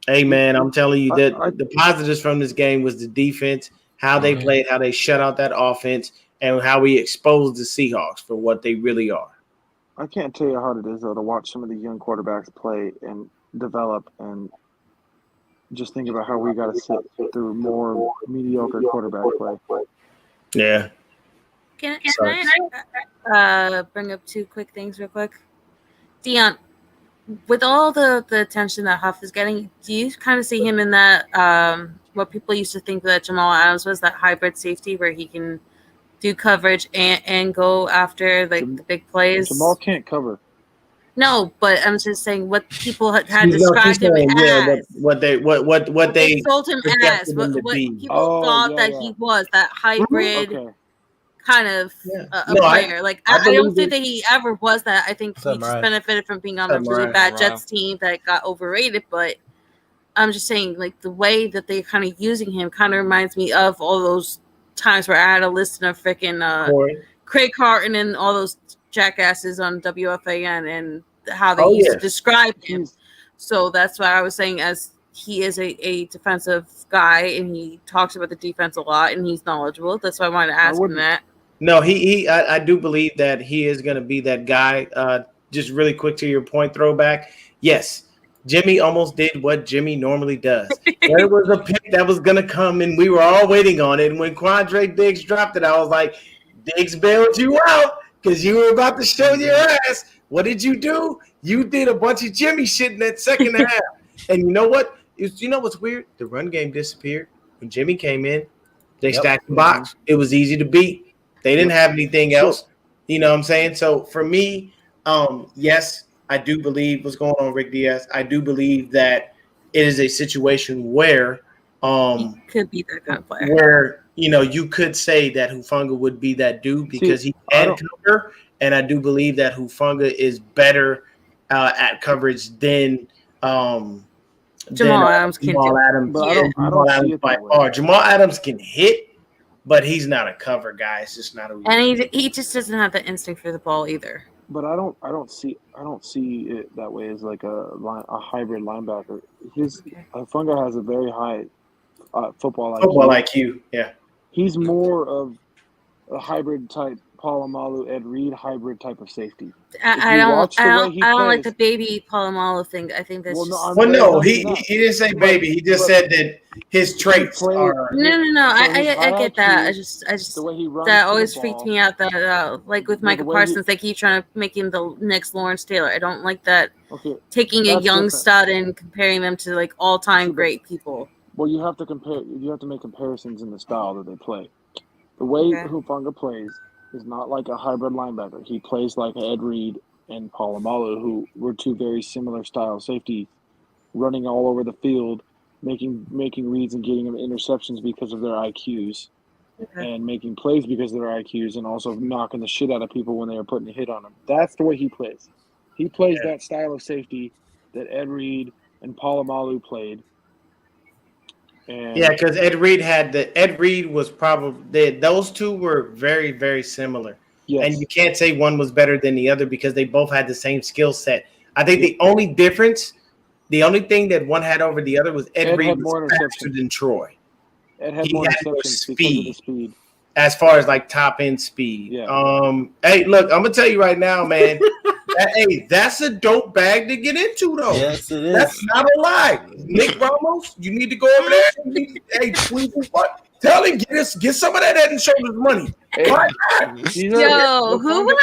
hey, man, I'm telling you that the positives from this game was the defense, how they played, how they shut out that offense, and how we exposed the Seahawks for what they really are. I can't tell you how hard it is, though, to watch some of the young quarterbacks play and develop, and just think about how we got to sit through more mediocre quarterback play. Yeah. Can I bring up two quick things real quick? Deon, with all the attention that Huff is getting, do you kind of see him in that what people used to think that Jamal Adams was, that hybrid safety where he can do coverage and go after the big plays? Jamal can't cover. No, but I'm just saying what people had described him as. What they told him as. What people thought that he was, that hybrid kind of a player. I don't think that he ever was that. I think he just benefited from being on a really bad Jets team that got overrated. But I'm just saying, the way that they're kind of using him kind of reminds me of all those times where I had to listen to freaking Craig Carton and all those jackasses on WFAN and how they used to describe him. So that's why I was saying, as he is a defensive guy and he talks about the defense a lot and he's knowledgeable. That's why I wanted to ask him that. No, I do believe that he is going to be that guy. Just really quick to your point, throwback. Yes, Jimmy almost did what Jimmy normally does. There was a pick that was going to come, and we were all waiting on it. And when Quandre Diggs dropped it, I was like, Diggs bailed you out because you were about to show your ass. What did you do? You did a bunch of Jimmy shit in that second half. And you know what? You know what's weird? The run game disappeared. When Jimmy came in, they stacked the box. It was easy to beat. They didn't have anything else. You know what I'm saying? So for me, yes, I do believe what's going on with Rick Diaz. I do believe that it is a situation where He could be that kind of player. Where, you could say that Hufanga would be that dude because he can cover, and I do believe that Hufanga is better at coverage than Jamal Adams can do. Jamal Adams by far. Jamal Adams can hit, but he's not a cover guy. It's just not a. And he just doesn't have the instinct for the ball either. But I don't see it that way as like a hybrid linebacker. Hufanga has a very high football IQ. Yeah, he's more of a hybrid type Polamalu, Ed Reed hybrid type of safety. I don't like the baby Polamalu thing. I think that's he didn't say baby. He just said that his traits are. No. I get that. I just the way he runs that always freaked me out. That like with Micah Parsons, they keep trying to make him the next Lawrence Taylor. I don't like that. Okay, taking a young stud and comparing them to like all-time great people. Well, you have to compare. You have to make comparisons in the style that they play. The way Hufanga plays is not like a hybrid linebacker. He plays like Ed Reed and Polamalu, who were two very similar style safety, running all over the field, making reads and getting them interceptions because of their IQs, and making plays because of their IQs, and also knocking the shit out of people when they are putting a hit on them. That's the way he plays. He plays that style of safety that Ed Reed and Polamalu played. Because Ed Reed was probably those two were very, very similar. Yes. And you can't say one was better than the other because they both had the same skill set. I think the only difference, the only thing that one had over the other was Ed Reed was faster than Troy. Ed had more interceptions because of the speed. As far as like top end speed. Yeah. Hey, look, I'm gonna tell you right now, man. That's a dope bag to get into, though. Yes, it is. That's not a lie. Nick Ramos, you need to go over there. Tweet what? Tell him get some of that Head and Shoulders money. Who would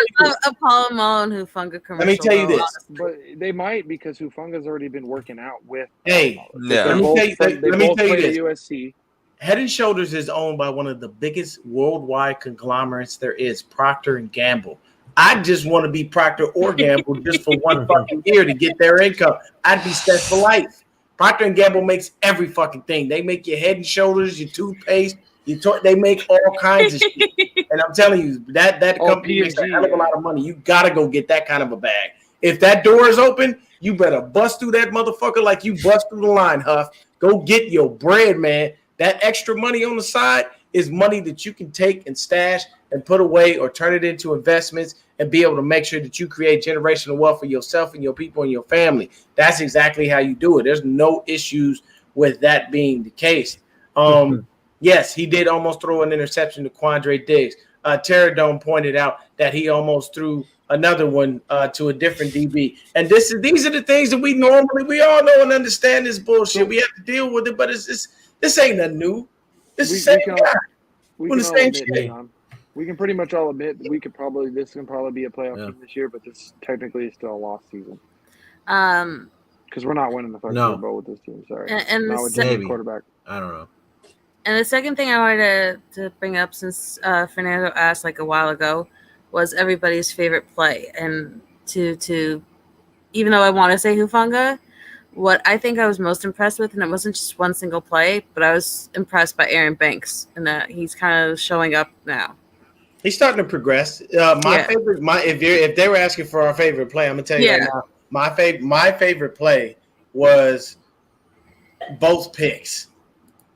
a Polamalu and Hufanga commercial? Let me tell you this. But they might because Hufanga's already been working out with. Let me tell you this. USC. Head and Shoulders is owned by one of the biggest worldwide conglomerates there is, Procter & Gamble. I just want to be Procter or Gamble just for one fucking year to get their income. I'd be set for life. Procter & Gamble makes every fucking thing. They make your Head and Shoulders, your toothpaste, they make all kinds of shit. And I'm telling you, that company makes a hell of a lot of money. You got to go get that kind of a bag. If that door is open, you better bust through that motherfucker like you bust through the line, Huff. Go get your bread, man. That extra money on the side is money that you can take and stash and put away or turn it into investments and be able to make sure that you create generational wealth for yourself and your people and your family. That's exactly how you do it. There's no issues with that being the case. Yes, he did almost throw an interception to Quandre Diggs. Terradome pointed out that he almost threw another one to a different DB. And these are the things that we all know and understand this bullshit. We have to deal with it, but this ain't nothing new. This is the same guy. We can pretty much all admit that this can probably be a playoff team this year, but this technically is still a lost season. Because we're not winning the fucking Super Bowl with this team. Sorry. And not with the quarterback. I don't know. And the second thing I wanted to bring up, since Fernando asked like a while ago, was everybody's favorite play. And to even though I want to say Hufanga, what I think I was most impressed with, and it wasn't just one single play, but I was impressed by Aaron Banks, and that he's kind of showing up now. He's starting to progress. Favorite, if they were asking for our favorite play, I'm gonna tell you right now, my favorite play was both picks.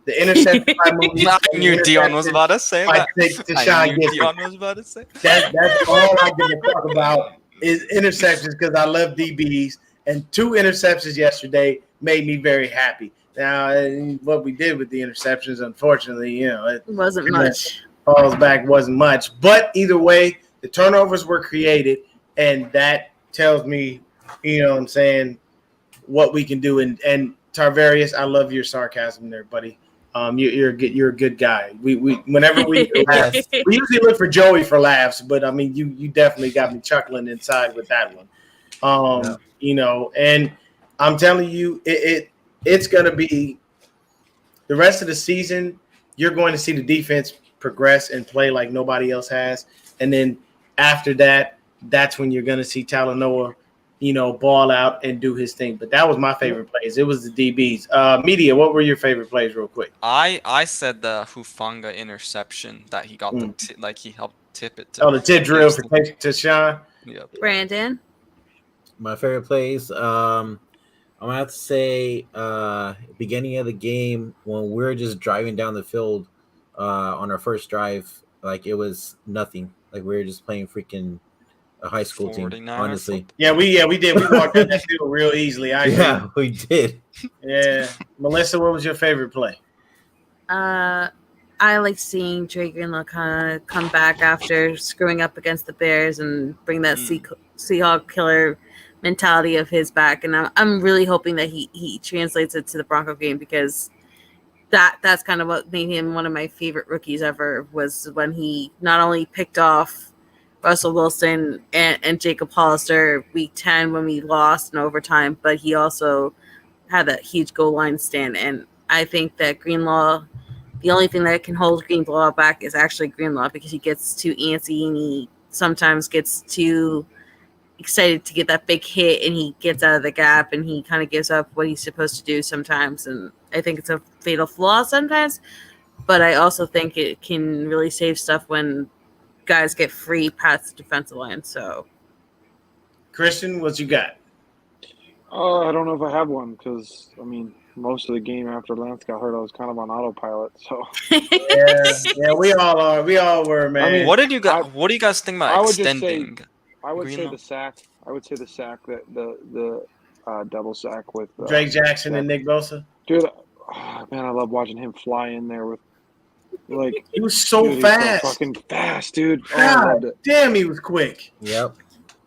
The interception by Mooney. I knew Deon was about to say that. Deon was about to say. That's all I give a fuck about is interceptions because I love DBs. And 2 interceptions yesterday made me very happy. Now, what we did with the interceptions, unfortunately, it wasn't much. Falls back wasn't much. But either way, the turnovers were created, and that tells me, what I'm saying, what we can do. And Tarvarius, I love your sarcasm there, buddy. You're a good guy. We whenever we laugh, we usually look for Joey for laughs, but I mean, you definitely got me chuckling inside with that one. And I'm telling you, it's going to be the rest of the season. You're going to see the defense progress and play like nobody else has. And then after that, that's when you're going to see Talanoa ball out and do his thing. But that was my favorite plays. It was the DBs. Media, what were your favorite plays, real quick? I said the Hufanga interception that he got he helped tip it to. Oh, the tip drill to Sean. Yep. Brandon. My favorite plays. I'm gonna have to say beginning of the game when we were just driving down the field on our first drive, like it was nothing. Like we were just playing freaking a high school team, honestly. Yeah, we did. We walked down that field real easily. Yeah, we did. Yeah. Melissa, what was your favorite play? I like seeing Dre Greenlaw kind of come back after screwing up against the Bears and bring that Seahawk killer mentality of his back. And I'm really hoping that he translates it to the Bronco game, because that's kind of what made him one of my favorite rookies ever, was when he not only picked off Russell Wilson and Jacob Hollister week 10 when we lost in overtime, but he also had that huge goal line stand. And I think that Greenlaw, the only thing that can hold Greenlaw back is actually Greenlaw, because he gets too antsy and he sometimes gets too excited to get that big hit and he gets out of the gap and he kind of gives up what he's supposed to do sometimes. And I think it's a fatal flaw sometimes, but I also think it can really save stuff when guys get free past the defensive line. So, Christian, what you got? I don't know if I have one, because most of the game after Lance got hurt, I was kind of on autopilot. So yeah, we all are. We all were, man. What do you guys think about extending? I would say the sack. I would say the sack, that the double sack with Drake Jackson and Nick Bosa. Dude, man, I love watching him fly in there with. Like, he was so fast, so fucking fast, dude. God damn, he was quick. Yep.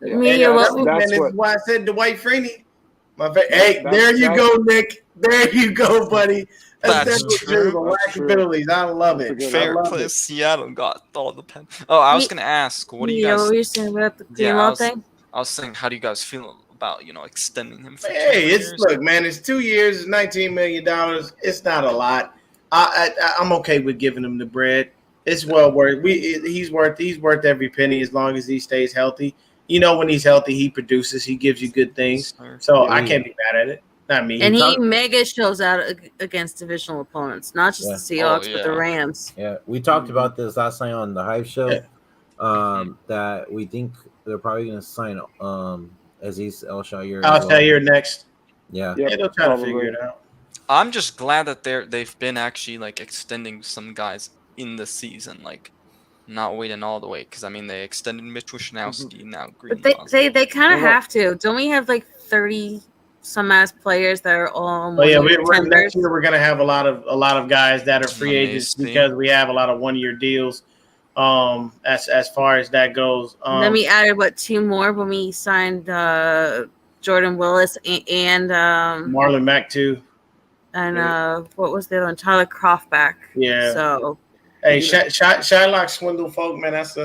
That's why I said Dwight Freeney. Hey, there you go, Nick. There you go, buddy. That's true. The lack of penalties. I love it. Fair play. Seattle got all the pen. Oh, I was gonna ask, what do you guys? What were you saying about the Greenlaw thing? I was saying, how do you guys feel about extending him? For look, man. It's 2 years. It's $19 million. It's not a lot. I'm okay with giving him the bread. It's well worth. He's worth every penny as long as he stays healthy. When he's healthy, he produces. He gives you good things. So I can't be mad at it. Not me. And he mega shows out against divisional opponents, not just the Seahawks, but the Rams. Yeah, we talked about this last night on the Hive Show. That we think they're probably going to sign Aziz El-Shaair next. Yeah, they'll try to figure it out. I'm just glad that they've been actually extending some guys in the season, not waiting all the way, because they extended Mitch Wishnowski now. But they kind of have to. Don't we have 30 some ass players that are all? Next year we're gonna have a lot of guys that are free agents because we have a lot of 1-year deals. As far as that goes, then we added 2 more when we signed Jordan Willis and Marlon Mack too. And what was the other one? Tyler Croft back. Yeah. So, hey, Shylock Swindle folk, man, that's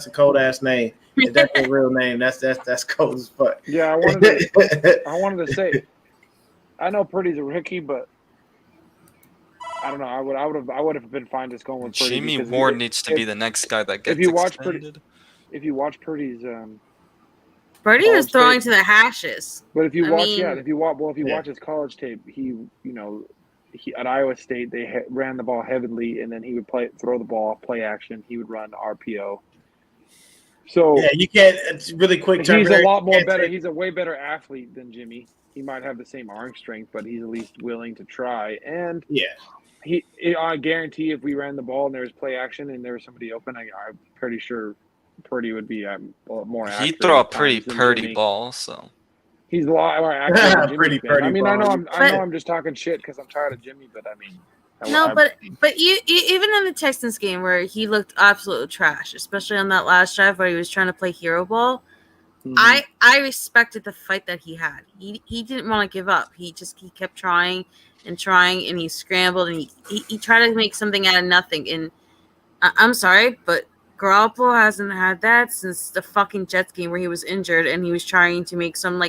a cold ass name. If that's a real name, that's cold as fuck. Yeah, I wanted to say, I know Purdy's a rookie, but I don't know. I would have been fine just going with Purdy. Jimmy Ward needs to be the next guy that gets extended. If you watch Purdy's Purdy was throwing to the hashes. But if you watch his college tape, he at Iowa State they ran the ball heavily, and then he would throw the ball, play action. He would run RPO. So yeah, you can't. It's really quick. He's a lot more better. He's a way better athlete than Jimmy. He might have the same arm strength, but he's at least willing to try. And I guarantee if we ran the ball and there was play action and there was somebody open, I'm pretty sure Purdy would be more accurate. He throw a pretty Purdy ball, so he's a lot more accurate than Jimmy. Pretty Purdy. I mean, I know I'm just talking shit because I'm tired of Jimmy, but I mean. But you even in the Texans game where he looked absolute trash, especially on that last drive where he was trying to play hero ball, I respected the fight that he had. He didn't want to give up. He kept trying, and he scrambled, and he tried to make something out of nothing. And I'm sorry, but Garoppolo hasn't had that since the fucking Jets game where he was injured and he was trying to make some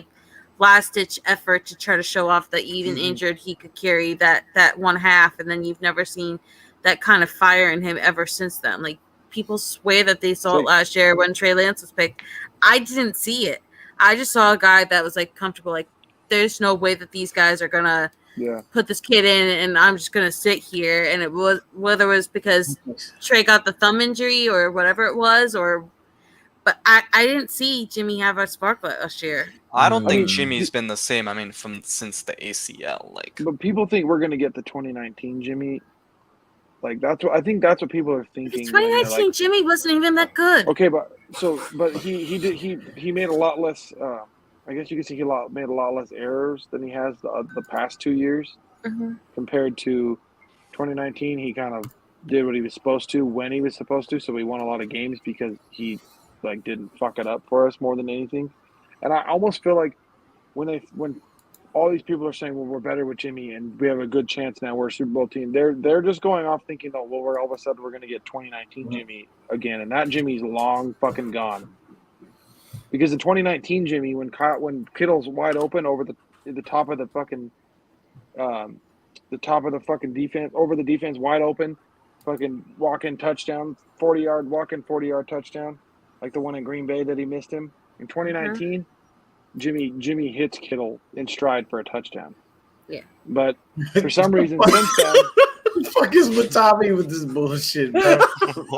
last-ditch effort to try to show off that even injured he could carry that one half, and then you've never seen that kind of fire in him ever since then. People swear that they saw it last year when Trey Lance was picked. I didn't see it. I just saw a guy that was like comfortable. Like, there's no way that these guys are gonna put this kid in, and I'm just gonna sit here. And it was whether it was because Trey got the thumb injury or whatever it was, but I didn't see Jimmy have a spark last year. I don't think Jimmy's been the same. I mean, since the ACL, like. But people think we're gonna get the 2019 Jimmy. Like that's what I think. That's what people are thinking. 2019 Jimmy wasn't even that good. Okay, but he made a lot less. I guess you could say he made a lot less errors than he has the past 2 years. Compared to 2019, he kind of did what he was supposed to when he was supposed to. So we won a lot of games because he like didn't fuck it up for us more than anything. And I almost feel like when all these people are saying, well, we're better with Jimmy and we have a good chance now, we're a Super Bowl team, they're just going off thinking, oh, well, we're all of a sudden we're going to get 2019 Jimmy again, and that Jimmy's long fucking gone. Because the 2019 Jimmy, when Kittle's wide open over the top of the fucking defense, over the defense wide open, fucking walk-in touchdown, 40-yard touchdown, like the one in Green Bay that he missed him. In 2019, Jimmy hits Kittle in stride for a touchdown. Yeah. But for some reason, since then, the fuck is Matami with this bullshit, bro?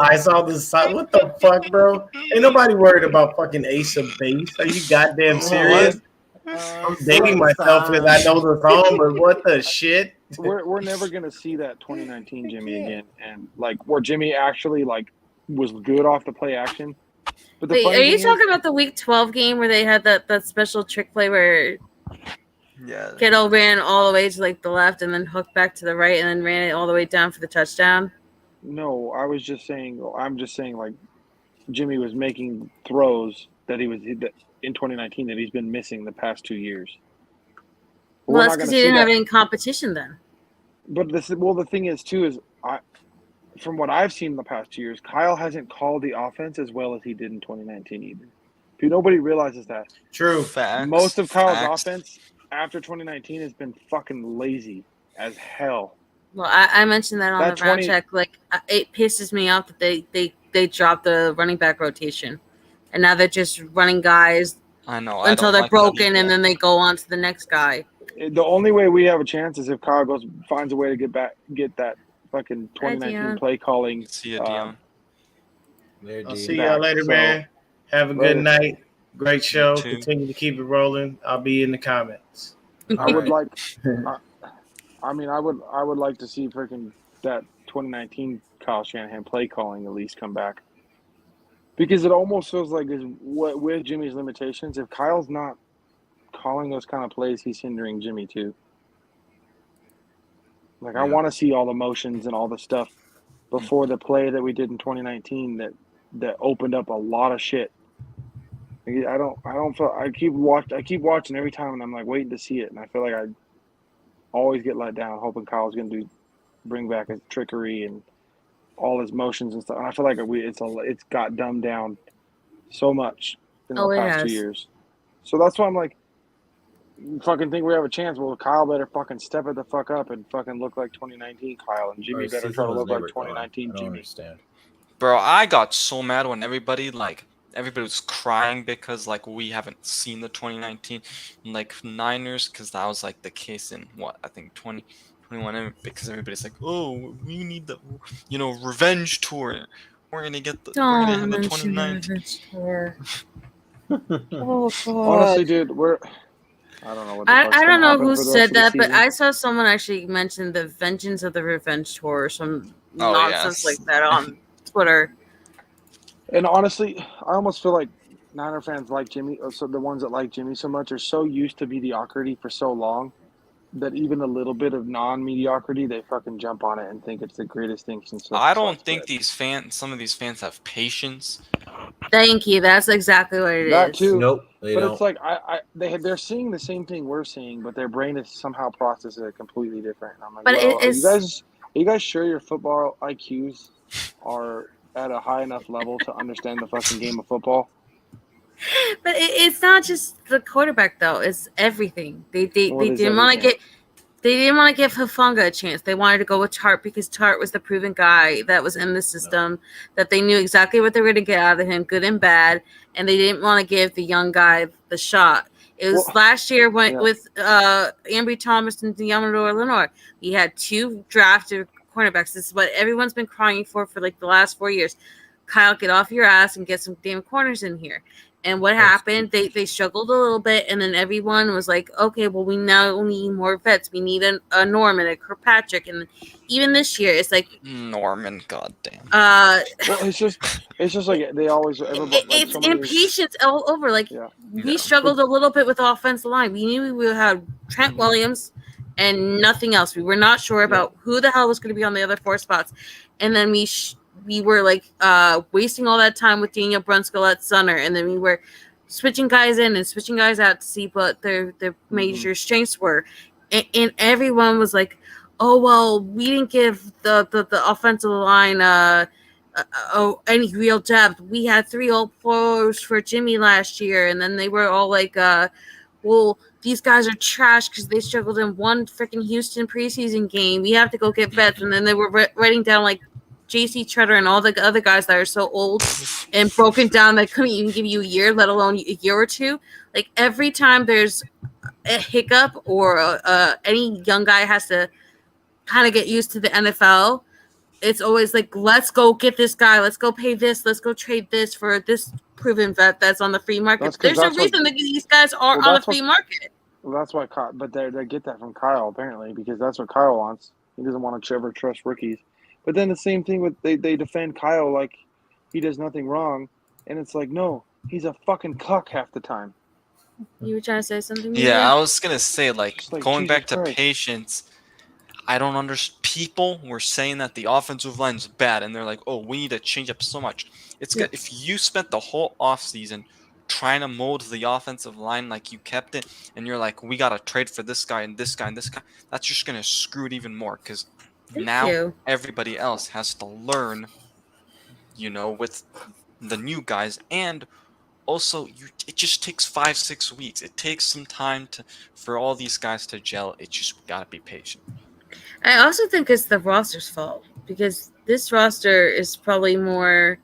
I saw this. What the fuck, bro? Ain't nobody worried about fucking Ace of Base. Are you goddamn serious? I'm dating myself because I know the song, but what the shit? We're never gonna see that 2019 Jimmy again, and like where Jimmy actually like was good off the play action. But wait, are you talking about the Week 12 game where they had that special trick play where Kittle ran all the way to like the left and then hooked back to the right and then ran it all the way down for the touchdown? No, I'm just saying like Jimmy was making throws that he was in 2019 that he's been missing the past 2 years. Well, that's because he didn't have any competition then. But the thing is too is from what I've seen in the past 2 years, Kyle hasn't called the offense as well as he did in 2019 either. Nobody realizes that. True. Facts. Most of Kyle's offense after 2019 has been fucking lazy as hell. Well, I mentioned that on the round check. Like, it pisses me off that they dropped the running back rotation. And now they're just running guys until they're broken, and then they go on to the next guy. The only way we have a chance is if Kyle finds a way to get that fucking 2019 play calling. See you, Deon. I'll see y'all later, man. Have a good night. Great show. Continue to keep it rolling. I'll be in the comments. I would like. I would like to see freaking that 2019 Kyle Shanahan play calling at least come back, because it almost feels like with Jimmy's limitations, if Kyle's not calling those kind of plays, he's hindering Jimmy too. Like, I want to see all the motions and all the stuff before the play that we did in 2019 that opened up a lot of shit. I keep watching every time, and I'm like waiting to see it, and I feel like I always get let down, hoping Kyle's going to bring back his trickery and all his motions and stuff. And I feel like it's got dumbed down so much in the past 2 years. So that's why I'm like, fucking think we have a chance. Well, Kyle better fucking step it the fuck up and fucking look like 2019 Kyle, and Jimmy better try to look like 2019 Jimmy. Understand. Bro, I got so mad when everybody was crying because like we haven't seen the 2019 like Niners, because that was like the case in I think 2021, because everybody's like, oh, we need the revenge tour. We're gonna have the 2019 tour. Oh God. Honestly, dude, I don't know. I don't know who said that, but I saw someone actually mention the Vengeance of the Revenge Tour or some nonsense like that on Twitter. And honestly, I almost feel like Niner fans like Jimmy, so the ones that like Jimmy so much, are so used to mediocrity for so long that even a little bit of non-mediocrity, they fucking jump on it and think it's the greatest thing since. I don't think some of these fans have patience. Thank you. That's exactly what it is. That too. Nope. But it's like they're seeing the same thing we're seeing, but their brain is somehow processing it completely different. I'm like, are you guys sure your football IQs are at a high enough level to understand the fucking game of football? But it's not just the quarterback though; it's everything. They didn't want to They didn't want to give Hufanga a chance. They wanted to go with Tart because Tart was the proven guy that was in the system, that they knew exactly what they were going to get out of him, good and bad, and they didn't want to give the young guy the shot. It was last year with Ambry Thomas and Deommodore Lenoir. We had 2 drafted cornerbacks. This is what everyone's been crying for like the last 4 years. Kyle, get off your ass and get some damn corners in here. And what happened? They struggled a little bit, and then everyone was like, okay, well, we now need more vets. We need a Norman, a Kirkpatrick. And even this year, it's like Norman, goddamn. Well, it's just like they always. It's impatience all over. Like we struggled a little bit with the offensive line. We knew we would have Trent Williams and nothing else. We were not sure about who the hell was going to be on the other 4 spots, and then we were like wasting all that time with Daniel Brunskill at center, and then we were switching guys in and switching guys out to see what their major strengths were, and everyone was like, "Oh well, we didn't give the offensive line any real depth. We had 3 All-Pros for Jimmy last year," and then they were all like, "Well, these guys are trash because they struggled in one freaking Houston preseason game. We have to go get vets," and then they were writing down like J.C. Treader and all the other guys that are so old and broken down that couldn't even give you a year, let alone a year or 2. Like every time there's a hiccup or any young guy has to kind of get used to the NFL, it's always like, let's go get this guy, let's go pay this, let's go trade this for this proven vet that's on the free market. There's a reason that these guys are on the free market. Well, that's why, but they get that from Kyle apparently because that's what Kyle wants. He doesn't want to ever trust rookies. But then the same thing with they defend Kyle like he does nothing wrong, and it's like, no, he's a fucking cuck half the time. You were trying to say something? Yeah, I was gonna say like going Jesus back to Christ. patience. I don't understand. People were saying that the offensive line is bad, and they're like, "Oh, we need to change up so much." It's good if you spent the whole offseason trying to mold the offensive line like you kept it, and you're like, "We gotta trade for this guy and this guy and this guy." That's just gonna screw it even more because now everybody else has to learn, with the new guys, and also it just takes 5-6 weeks. It takes some time for all these guys to gel. It just gotta be patient. I also think it's the roster's fault because this roster is probably more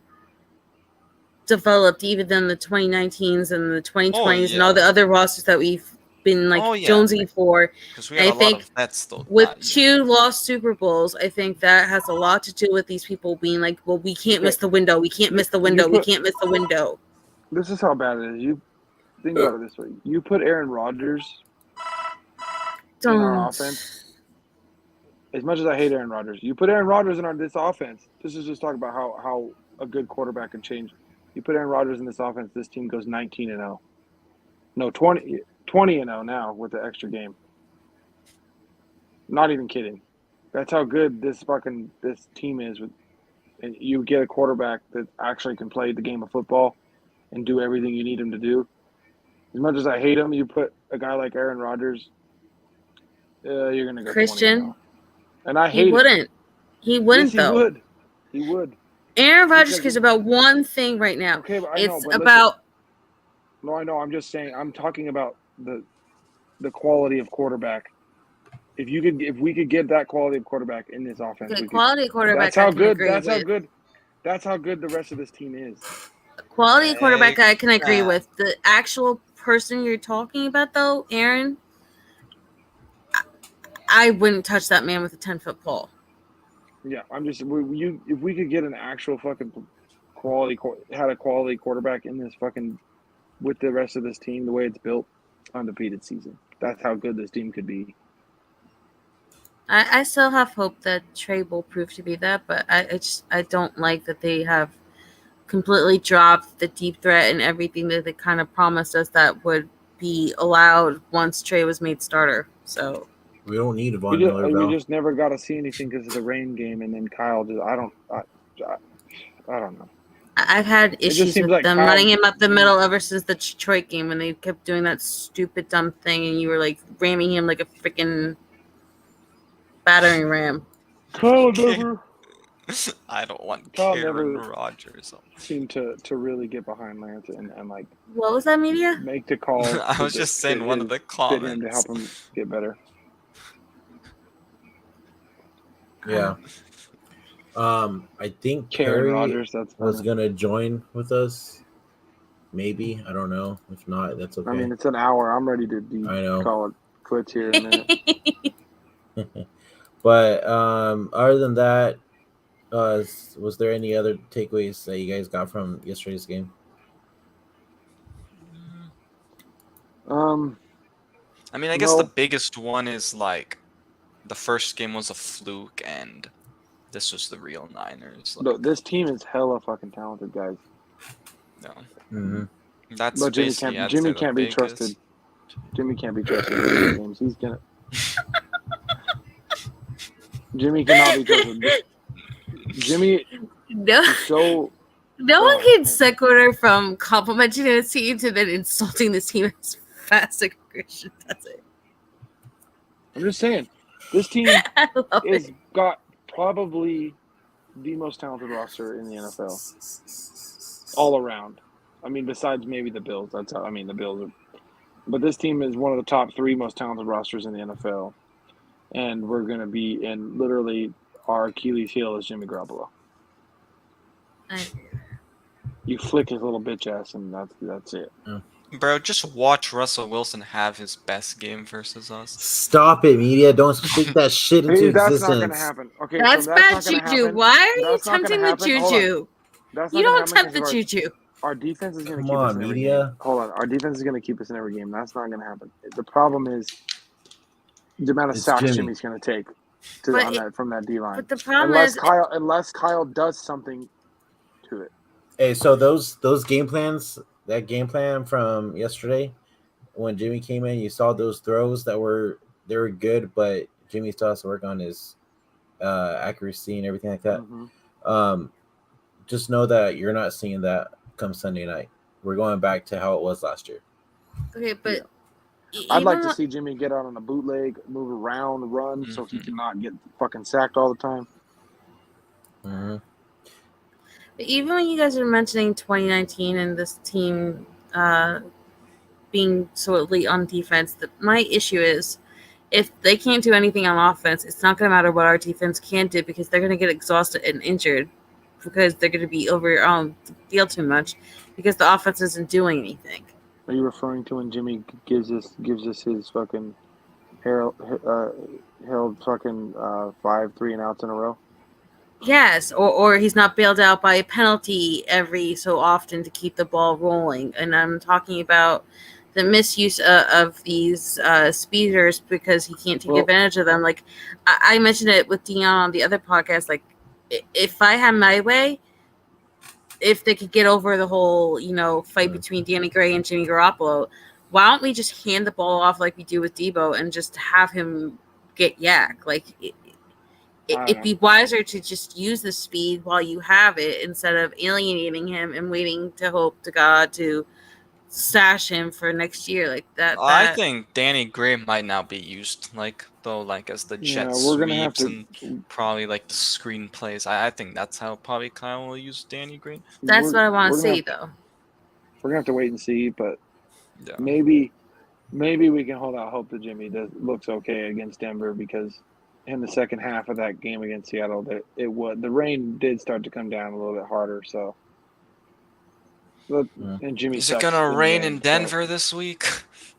developed even than the 2019s and the 2020s and all the other rosters that we've been jonesing for. I think with 2 lost Super Bowls, I think that has a lot to do with these people being like, well, we can't miss the window. We can't miss the window. We can't miss the window. This is how bad it is. You think about it this way. You put Aaron Rodgers in our offense. As much as I hate Aaron Rodgers, you put Aaron Rodgers in this offense. This is just talking about how a good quarterback can change. You put Aaron Rodgers in this offense, this team goes 19-0. No, 20-0 now with the extra game. Not even kidding. That's how good this team is. And you get a quarterback that actually can play the game of football and do everything you need him to do. As much as I hate him, you put a guy like Aaron Rodgers, you're going to go Christian. 20-0. And I hate him. He wouldn't, yes, though. He would. Aaron Rodgers cares about one thing right now. Okay, but No, I know. I'm just saying. I'm talking about the quality of quarterback. If we could get that quality of quarterback in this offense, quality quarterback. That's how good. That's how good the rest of this team is. Quality quarterback, I can agree with. The actual person you're talking about, though, Aaron, I wouldn't touch that man with a 10-foot pole. Yeah, I'm just if we could get an actual fucking quality quarterback in this fucking with the rest of this team, the way it's built, undefeated season. That's how good this team could be. I still have hope that Trey will prove to be that, but I don't like that they have completely dropped the deep threat and everything that they kind of promised us that would be allowed once Trey was made starter. So we don't need a Von Miller. You just never got to see anything because of the rain game, and then Kyle just I don't know. I've had issues with them running him up the middle ever since the Detroit game when they kept doing that stupid dumb thing, and you were like ramming him like a freaking battering ram. Kyle never. I don't want Kyle Aaron never Rodgers. Seem to really get behind Lance and like. What was that, media? Make the call. I was just saying one of the comments to help him get better. Yeah. I think Karen Perry Rogers, that's was funny. gonna join with us. Maybe, I don't know. If not, that's okay. I mean, it's an hour. I'm ready to I know. call it quits here in a minute. But other than that, was there any other takeaways that you guys got from yesterday's game? I mean, I guess the biggest one is like the first game was a fluke, and this was the real Niners. No, this team is hella fucking talented, guys. No, Mm-hmm. that's but Jimmy basically can't. Jimmy can't be trusted. Jimmy can't be trusted in these games. He's gonna. Jimmy cannot be trusted. Jimmy. No. So. No one can sequitur from complimenting this team to then insulting this team as fast as Christian does it. I'm just saying, this team is got probably the most talented roster in the NFL, all around. I mean, besides maybe the Bills. That's how. I mean, the Bills are. But this team is one of the top 3 most talented rosters in the NFL, and we're going to be in literally our Achilles heel is Jimmy Garoppolo. You flick his little bitch ass, and that's it. Bro, just watch Russell Wilson have his best game versus us. Stop it, media! Don't speak that shit into existence. That's not going to happen. Okay, that's so bad juju. Why are you tempting the juju? You don't tempt the juju. Our defense is going to keep us in every game. Hold on. Our defense is going to keep us in every game. That's not going to happen. The problem is the amount of sacks Jimmy's going to take from that D-line. But the problem unless Kyle does something to it. Hey, so those game plans, that game plan from yesterday, when Jimmy came in, you saw those throws they were good, but Jimmy still has to work on his accuracy and everything like that. Mm-hmm. Just know that you're not seeing that come Sunday night. We're going back to how it was last year. Okay, but I'd like to see Jimmy get out on a bootleg, move around, run, so he cannot get fucking sacked all the time. Mm-hmm. But even when you guys are mentioning 2019 and this team being so elite on defense, my issue is if they can't do anything on offense, it's not going to matter what our defense can do because they're going to get exhausted and injured because they're going to be over the field too much because the offense isn't doing anything. Are you referring to when Jimmy gives us his fucking held fucking 5 3-and-outs in a row? Yes, or he's not bailed out by a penalty every so often to keep the ball rolling. And I'm talking about the misuse of these speeders because he can't take advantage of them. Like I mentioned it with Deon on the other podcast. Like if I had my way, if they could get over the whole fight between Danny Gray and Jimmy Garoppolo, why don't we just hand the ball off like we do with Debo and just have him get yak? Like it'd be wiser to just use the speed while you have it instead of alienating him and waiting to hope to God to stash him for next year like that. I think Danny Gray might now be used as the jet sweeps and probably like the screen plays. I think that's how probably Kyle will use Danny Gray. That's what I want to see though. We're gonna have to wait and see, but maybe we can hold out hope that Jimmy looks okay against Denver because in the second half of that game against Seattle, the rain did start to come down a little bit harder. So, and Jimmy, is it gonna rain in Denver this week?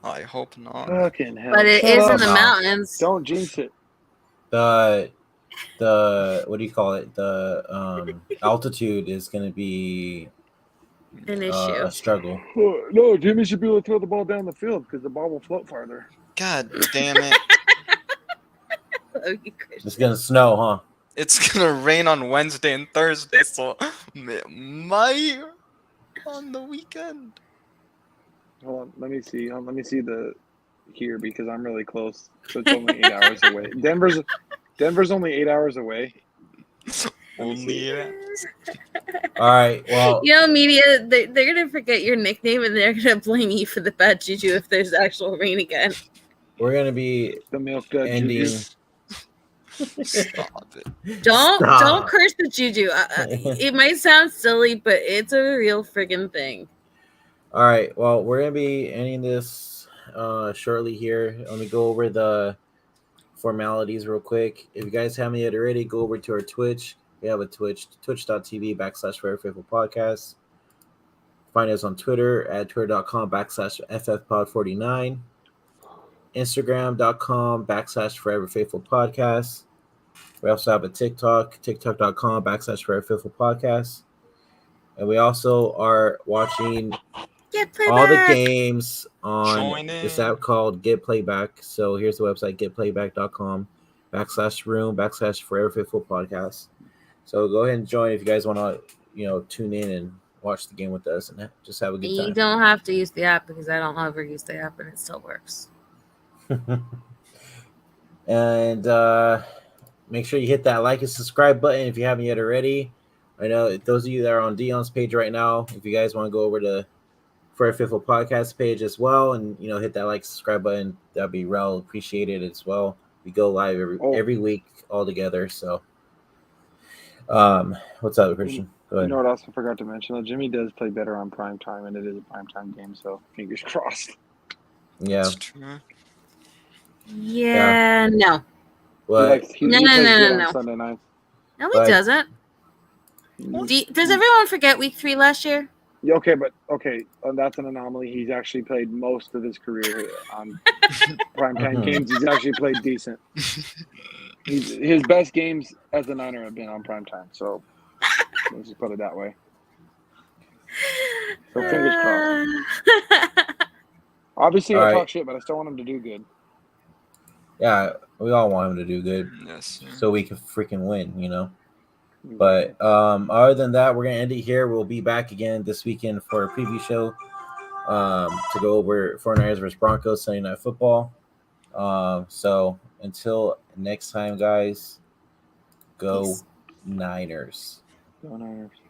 I hope not. Fucking hell! But it is in the mountains. Don't jinx it. The what do you call it? The altitude is gonna be an issue, a struggle. No, Jimmy should be able to throw the ball down the field because the ball will float farther. God damn it! It's gonna snow, huh? It's gonna rain on Wednesday and Thursday, so it might on the weekend. Hold on, let me see. Let me see here because I'm really close. So it's only 8 hours away. Denver's only 8 hours away. Only. All right. Well, media, they're gonna forget your nickname and they're gonna blame you for the bad juju if there's actual rain again. We're gonna be the milk dud ending. Juju. Stop it. Don't curse the juju. It might sound silly, but it's a real friggin' thing. All right. Well, we're gonna be ending this shortly here. Let me go over the formalities real quick. If you guys haven't yet already, go over to our Twitch. We have a Twitch, twitch.tv/ForeverFaithfulPodcast. Find us on Twitter at twitter.com/FFPod49. Instagram.com/ForeverFaithfulPodcast. We also have a tiktok.com/ForeverFaithfulPodcast. And we also are watching all the games on this app called Get Playback. So here's the website, getplayback.com/room/ForeverFaithfulPodcast. So go ahead and join if you guys want to, tune in and watch the game with us and just have a good time. You don't have to use the app because I don't ever use the app and it still works. And make sure you hit that like and subscribe button if you haven't yet already. I know those of you that are on Deon's page right now, if you guys want to go over to Forever Faithful Podcast page as well and hit that like subscribe button, that'd be well appreciated as well. We go live every week all together. So what's up, Christian? Go ahead. You know what else I forgot to mention? Though? Jimmy does play better on prime time, and it is a prime time game, so fingers crossed. Yeah. That's true. Yeah, no. What? No. Sunday night. No, he doesn't. Does everyone forget week 3 last year? Yeah, okay, that's an anomaly. He's actually played most of his career on primetime games. He's actually played decent. His best games as a Niner have been on primetime, so let's just put it that way. So fingers crossed. Obviously, I talk shit, but I still want him to do good. Yeah, we all want him to do good. Yes, so we can freaking win, But other than that, we're gonna end it here. We'll be back again this weekend for a preview show to go over 49ers versus Broncos Sunday Night Football. So until next time, guys, go Niners. Go Niners.